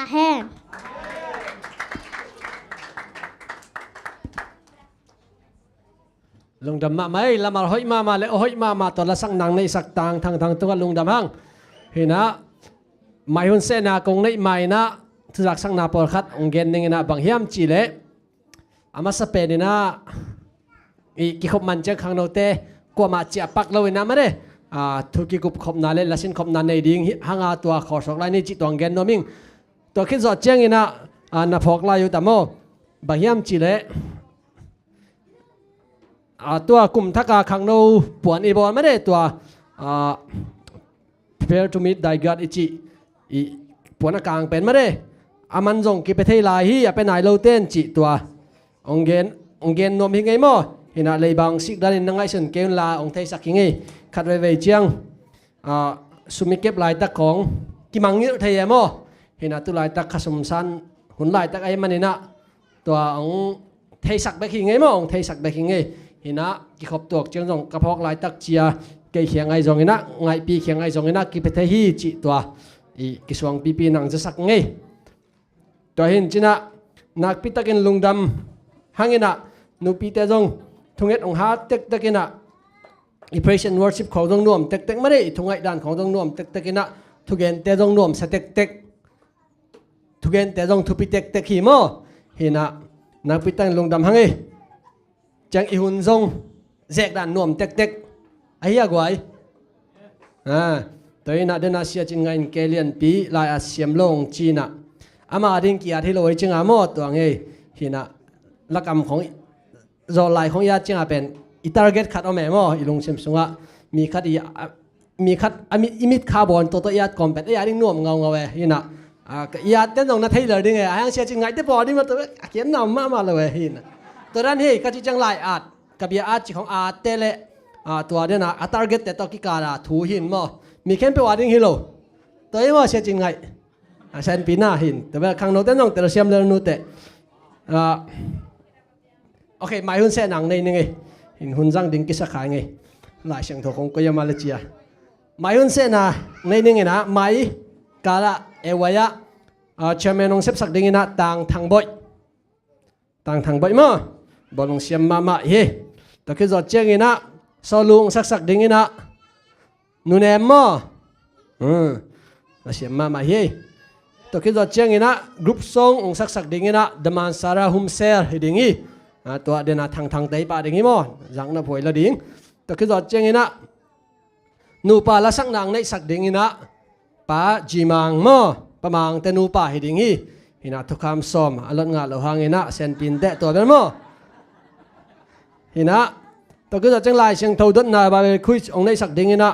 แห้ง
ลุงดำมาไม่ละมาห้อยมาเลยห้อยมาตอนละสักนางในสักต่างทางตัวลุงดำหังเห็นนะไม่หุ่นเสนากงในไม่นะทุกสักนาปอดคัดองเกนนึงนะบางเฮียมจีเล่อามาสเปนนะอีกิขบมันเจ้าขังโนเตกว่ามาเจียปักเราอินะมาเด้ทุกิกุบขบนาเล่ละสินขบนาในดิ่งหางตัวขอสกไลนี่จิตตัวเกนโนมิงตัวคิดสอดเจียงอินะนาพอกลายอยู่แต่โมบางเฮียมจีเล่ตัวกลุ่มทักกาขังโนปวนอีบอลไม่ได้ตัวprepare to meet ได้กัดอีจีปวนกลางเป็นไม่ได้อามันส่งกิไปเทลายฮีเป็นไหนเราเต้นจีตัวองเกนนวมหิงไงมั่วเห็นอะไรบางสิ่งด้านนั้นไงส่วนเกลลาองเทสักหิงไงขัดไว้เจียงสุมิเก็บลายตะของกิมังเยอะเทียมั่วเห็นตัวลายตะขสมสันหุ่นลายตะไอ้มันนี่นะตัวองเทสักไปหิงไงมั่วองเทสักไปหิงไงเห็นนะกิขบตัวเจียงส่งกระเพาะลายตะเจียเกี่ยเขียงไงส่งเห็นนะไงปีเขียงไงส่งเห็นนะกิไปเทฮีจีตัวกิสวงปีนังจะสักไงตัวเห็นจีน่ะนักพิทักษ์ลุงดำหางเงินนูปีเตจงทุ่งเอ็ดองหาเต็กกินะอีเพรสชั่นวอร์ชิปของจงนวมเต็กไม่ได้ทุ่งไอด้านของจงนวมเต็กกินะทุกเงินเตจงนวมสเต็กทุกเงินเตจงทุปีเต็กขี้โม่เห็นนะนักพิทักษ์ลุงดำหางเงินจังอีหุ่นจงแจกด้านนวมเต็กไอ้ยากไว้ตัวนี้นะเดินอาเซียจิงไงเกลียนปีลายอาเซียมลงจีน่ะอามาดิ้งกี่อาทิตย์เลยจิงอาโมตัวไงเห็นนะลักกรรมของโจลายของยาจิงอาเป็นอีทาร์เก็ตคัดเอาแม่โมอีลงเชื่อมสุงะมีคัดอิมิดคาร์บอนตัวยาคอมเป็นไอ้ยาดิ้งนวมเงาเว้ยเห็นนะยาเต้นตรงนั้นที่เลยดิ้งไงไอ้ยังเสียจิงไงที่พอดิ้งมาตัวเขียนนำมาเลยเห็นนะตัวนั้นเฮ้ก็จิจังลายอาดกับยาอาดจิของอาเตเลตัวเดียนะทาร์เก็ตแต่ตัวกิการะถูหินโมมีแค่เป็นว่าดิ้งฮิโลตัวนี้ว่าเสียจริงไงเช่นปีหน้าหินแต่ว่าครั้งโน้นแต่น้องแต่เราเสียมเรื่องนู้นแต่โอเคหมายหุ่นเส้นหนังในนี่ไงหินหุ่นจังดิ้งกิสขายไงหลายเสียงถูกของก็ยังมาเลเซียหมายหุ่นเส้นนะในนี่ไงนะหมายกาละเอวายะเชื่อแม่น้องเซฟสักดิ้งนะต่างทางบ่อยมั้งบอลลงเสียมมาเฮ้แต่คือจอดเจียงไงนะสลุงสักดิ้งนะนูเนมมั้งเสียมมาเฮ้ตัวคิดว่าเจียงอินะกรุ๊ปซององสักดิ่งอินะดมันสาระหุมเซอร์ดิ่งอีตัวเดน่าทางไตปาดิ่งอีมั้งจังน่ะพวยละดิ่งตัวคิดว่าเจียงอินะนูปาละสักนางในสักดิ่งอินะป้าจีมังมั้งป้ามังแต่นูปาดิ่งอีอินะทุกคำซ้อมอลงาโลหังอินะเซนปินเตตัวเป็นมั้งอินะตัวคิดว่าเจียงลายเชียงทูดุนนาบาเบคุยองในสักดิ่งอินะ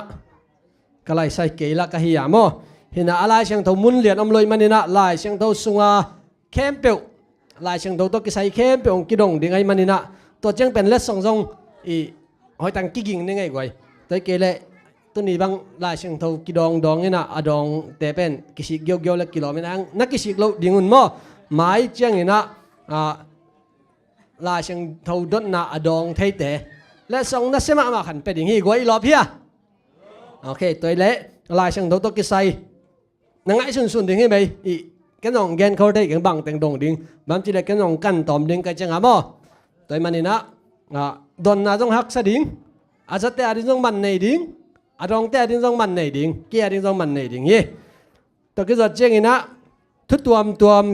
ก็ไล่ใส่เกล้ากะฮิยามอเห็นอะไรเชียงเท่ามุนเหรียญอมลอยมันนี่นะไล่เชียงเท่าสุงาเข้มเปียวไล่เชียงเท่าตัวกิใส่เข้มเปียวกิดงดิ่งไงมันนี่นะตัวเจียงเป็นเล็ดสองอีหอยตังกิกิ่งนี่ไงก่อยตัวเกล้ตัวนี้บางไล่เชียงเท่ากิดองดองนี่นะอดองแต่เป็นกิสิเกี่ยวและกิโลไม่นั่งนักกิสิเราดิ่งอุ่นมอไม้เจียงนี่นะไล่เชียงเท่าดนนะอดองไทยแต่และสองนักเสมาขันเป็นอย่างนี้ก่อยรอเพียโอเคตัวเละลายเชิงตัวตัวกิใส่นังไงสุนดิ่งให้ไหมอีกันน้องแกนเขาได้กันบังแต่งดงดิ่งบางทีเลยกันน้องกันตอมดิ่งกันจังอ่ะมั้งตัวมันนี่นะโดนน่าต้องหักสะดิ่งอาจจะแต่ดิ้งต้องมันในดิ่งอาจจะแต่ดิ้งต้องมันในดิ่งเกี่ยดิ้งต้องมันในดิ่งยี่ตัวกิจวัตรเจงนะทุกตัว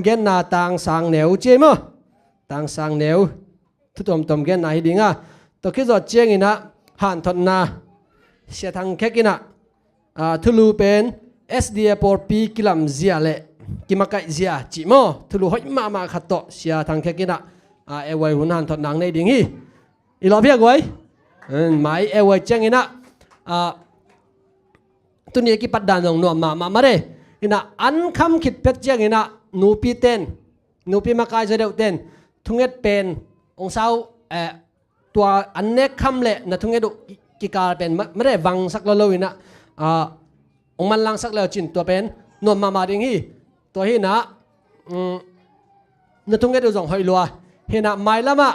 แกนน่าต่างสังเหนียวเจมั้งต่างสังเหนียวทุกตัวแกนน่าให้ดิ่งอ่ะตัวกิจวัตรเจงนะหันทนน่าเสียทางแค่กินะทุลูเป็น SDA ปอร์ปีกิลัมเซียเล่กิมาไกเซียจิโมทุลูหอยมาขัดโตเสียทางแค่กินะเอวัยหุ่นหันทอดหนังในดิ่งฮีอีหล่อเพียกไว้หมายเอวัยเจงนะตุนี้กิปัดดานลงนัวมาเร่อินะอันคำคิดเป็ดเจงนะนูปีเต้นนูปีมาไกจะเดือดเต้นทุ่งเอ็ดเป็นองศาตัวอันเน็กคำเล่นะทุ่งเอ็ดกิการเป็นไม่ได้วังสักละเลยนะองมันลังสักแล้วจินตัวเป็นนวมมาดิ่งฮีตัวฮีนะนทุ่งเอ็ดอุจงหอยลัวเห็นนะไม่ละมา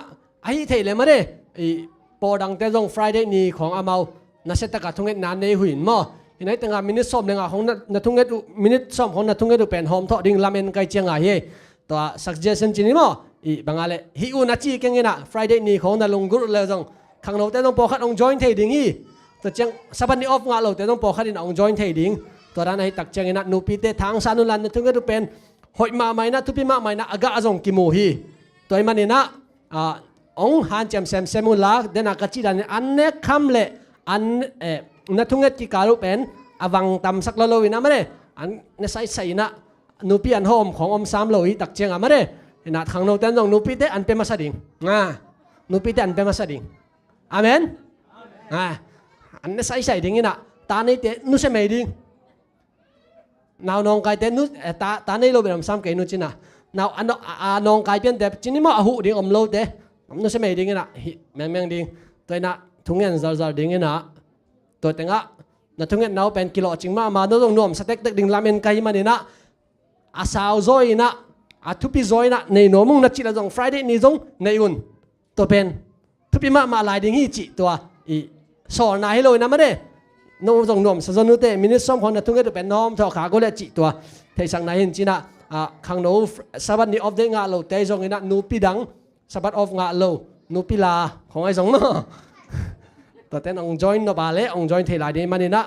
ไอ้เทเลยมาเด้ปอดังแต่จง Friday นี้ของอาเมานักเศรษฐกาทุ่งเอ็ดนานในหุ่นมั่ง
เห็นไหมตั้งมินิซ้อมเนี่ยของนัทุงเอ็ดมินิซ้อมของนัทุงเอ็ดเป็นหอมทอดดิ่งลาเมนไกเจียงไงเฮ้ตัว suggestion จริงมั้ยอีบางอะไรฮิอุนัดจีเก่งเงี้ยนะ Friday นี่ของนัลงกุลเลยจงข้างโน้ตแต่ต้องพอคัดอง join เทดิ่งฮีตัวเจียงสัปดาห์นี้ออฟงานเราแต่ต้องพอคัดดินอง join เทดิ่งตัวนั้นให้ตักเจียงเงี้ยนะนูปีเตทางสานุลันนัทุงเอ็ดเป็นหอยมาไม่นะทุบปีมาไม่นะอากาศจงกิโมฮีตัวมันเนี่ยนะองฮันเจมเซมุลาเดนักจีดันอันเนคำเละอันนัทุงเอ็ดที่การุเป็นอวังตำสักละโลวินะมาเลยอันเนี่ยใส่นะนูปีอันโฮมของอมสามโลวิตักเจียงมาเลยนัดข้างโน้ตแต่ต้องนูปีเตอันเป็นมาสดิ่งนูปีเตอันเป็นมาสดิ่งอาเมนอันเนี่ยใส่ดิ่งนี่นะตาในเตนูเสไม่ดิ่งนาวน้องไก่เตนูตาในโลเป็นอมสามไก่นูจินะนาวน้องไก่เป็นแต่จินี่มาหูดิ่งอมโลเตนูเสไม่ดิ่งนี่นะแมงดิ่งตัวน่ะทุ่งเงินซาดิ่งนี่นะตัวแต่งะนัดทุ่งเงินนาวเป็นกิโลจริงมาโน้ตต้องนวมสเต็กดิ่งลาเมนไก่มาเนี่ยนะอาสาวโซยนะทุปีจอยนะในโนมุงนัดจิตละจง Friday นี่จงในอุ่นตัวเป็นทุปีมาลายดิ่งฮีจิตัวอีสอนนายให้เลยนะมาเด้โนจงนวมสะจนุเตมินิสซอมคนนัดทุ่งเอ็ดเป็นน้อมทอขาก็เลยจิตัวเทสังนายเห็นจีนะข้างโน้สัปดาห์นี้ออฟเดงาโลเตจงนะนูปีดังสัปดาห์ออฟงาโลนูปีลาของไอ้จงเนาะตัวเต้นองจอยนบาเล่องจอยเทลายดีมันนี่นะ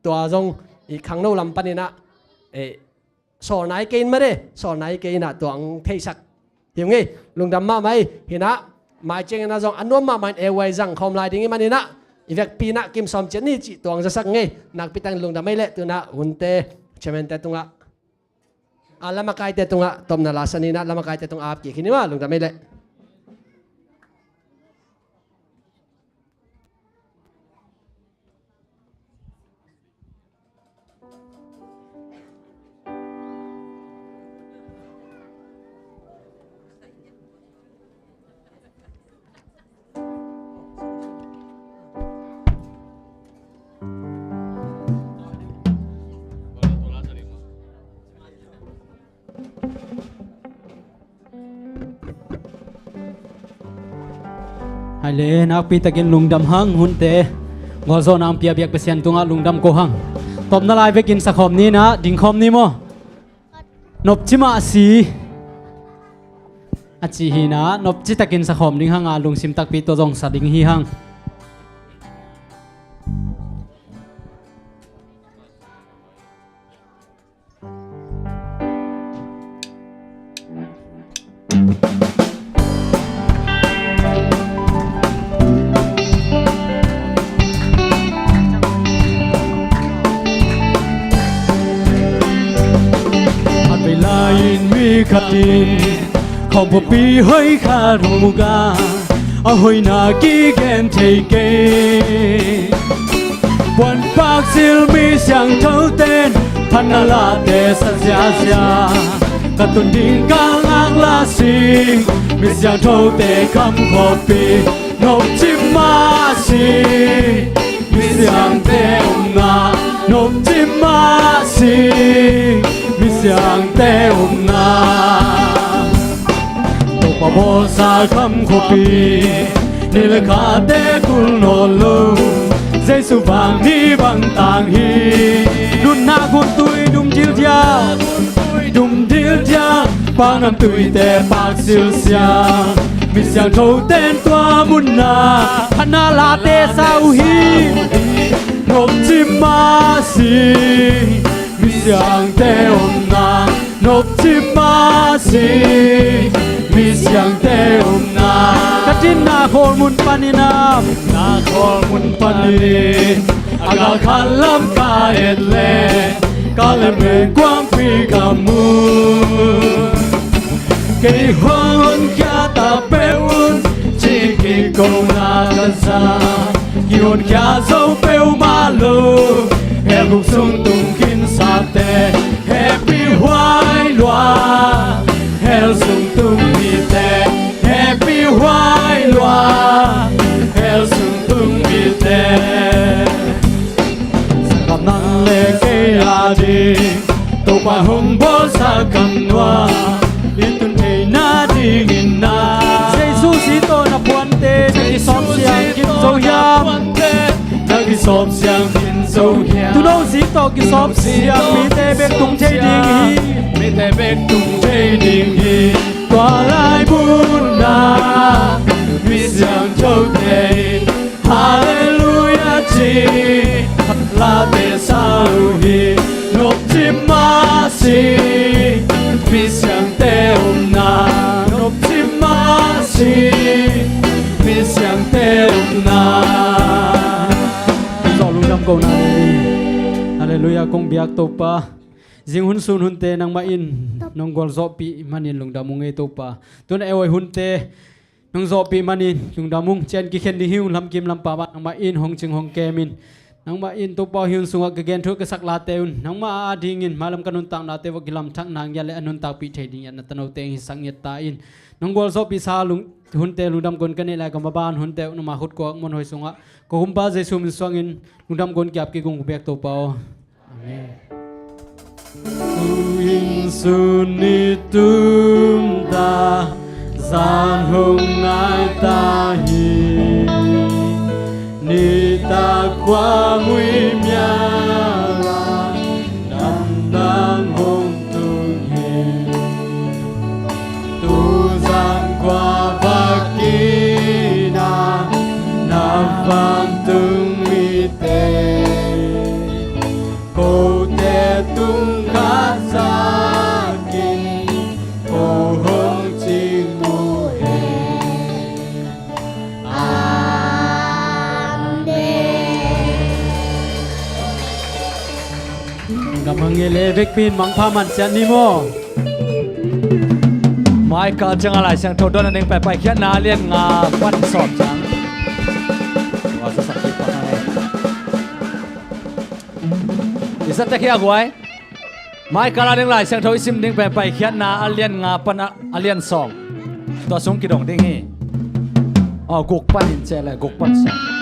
ตัวจงอีข้างโน้ลำปันนี่นะสอนนายเกณฑ์มาเด้สอนนายเกณฑ์นะตัวเทสักอย่างงี้ลุงดำมาไหมเห็นนะหมายเจงนะจงอันนู้นมามันเอวัยจังคอมลายดิ่งมันนี่นะอีเวกปีนักกิมซอมเจนี่จิตัวจะสักงี้นักพิตังลุงดำไม่เละตัวนะหุ่นเตเชมันเตตรงละลำมาไกเตตรงละตอมนาลาสนีนะลำมาไกเตตรงอาบกี่ขี้นี่ว่าลุงดำไม่เละ
ไฮเลนักปีตะกินลุงดำหังหุ่นเตงอโซนางเปียเบียกเปเซียนตุงะลุงดำโกหังตบนาลายไปกินสักคอมนี้นะดิ่งคอมนี้มั้งนบจิมาสีอาจีฮีนะนบจิตะกินสักคอมดิ่งหังอาลุงซิมตักปีตัวจงสะดิ่งฮีหังขัดดินของพวกปีเฮ้ยขาดหูกาเอาหอยนากี้แกนเทเกบนปากซิลมีเสียงเท่าเต้นพันนาลาเตสัญญาเสียกระตุนดิ่งกลางอ่างลาสิมีเสียงเท่าเตคำขอปีนกจิมมาสิมีเสียงเตองงานกจิมมาสิมีเสียงเตองงาตกปะโบสาคำขปีนี่แหละขาเตกุลโนลูเจสุบางนี่บางต่างฮีดุนนากุตุยดุมจิลเทียดุมจิลเทียปางน้ำตุยแต่ปากสิลเสียมีเสียงโทเต้นตัวมุนนาพนาลาเตสาวฮีนกจิมมาสีมีเสียงเตองงานกจิมมาสีมีเสียงเตองงากระจินนาโคลมุนปานินานาโคลมุนปานิอากาคันลำกาเอเลกาเลเมกวางปีกามูเกยฮอนแค่ตาเปวุนจิกิโกนาคันซากิฮอนแค่โซเปวมาลูเฮลุกซุงตุงกินซาเตเฮปีหวายลวาเฮลซุงตุงมีเตเฮปีหวายลวาเฮลซุงตุงมีเตสับนังเลเกยาดีตัวปะหงโบสักกันว่าลิตุนเฮนาดีกินนาเซซูซิโตนาพวนเตนักที่สอบเสียงกินโซยามนักที่สอบเสียงกิน sâu hiền tu đâu dĩ to ki sop sia mi te bek tung chei ding hi
mi te bek tung chei ding hi
tua lai bun na
mi siang châu te
hallelujah chi
la te sao hi
nộp chim ma si
mi siang te na
nộp chim ma si
mi siang te na
zo lu dam ko na hallelujah kong biak to pa jing hun sun hun te nang ma in nong gol zo pi manin lung damung e to pa tun e oi hun te nong zo pi manin lung damung chen ki khen di hiu lam kim lam pa bat nang ma in hong ching hong ke min nang ma in to pa hiun sunga ke gen thu ke sak la teun nang ma ading in malam kanun tang na te wa gilam thak nang ya le anun ta pi the ding ya na tano te hi sang yet ta in nong gol zo pi sa lung hun te lung dam gon kan la ka ma ban hun te no ma khut ko mon hoi sunga ko hum pa jesu min swang in lung dam gon kyap ki gung bek to pa amen
in suni tum ta gian hùng ai ta hi ni ta qua nguy mya la đam đang hùng tung hi tu gian qua va ki na vang tung mi te cô te tung khát xa kinh cô hông chi ngu hề
Namangile vekpin mangpha man chan ni mo
mai ka changa lai sang thodon aning pai pai khian na lian nga pan sop chang wa sa sakit pa na isa ta khia guai mai ka aning lai sang thoi sim ding pai pai khian na alian nga pan alian song to sung ki dong ding hi guk pan in che la guk pan song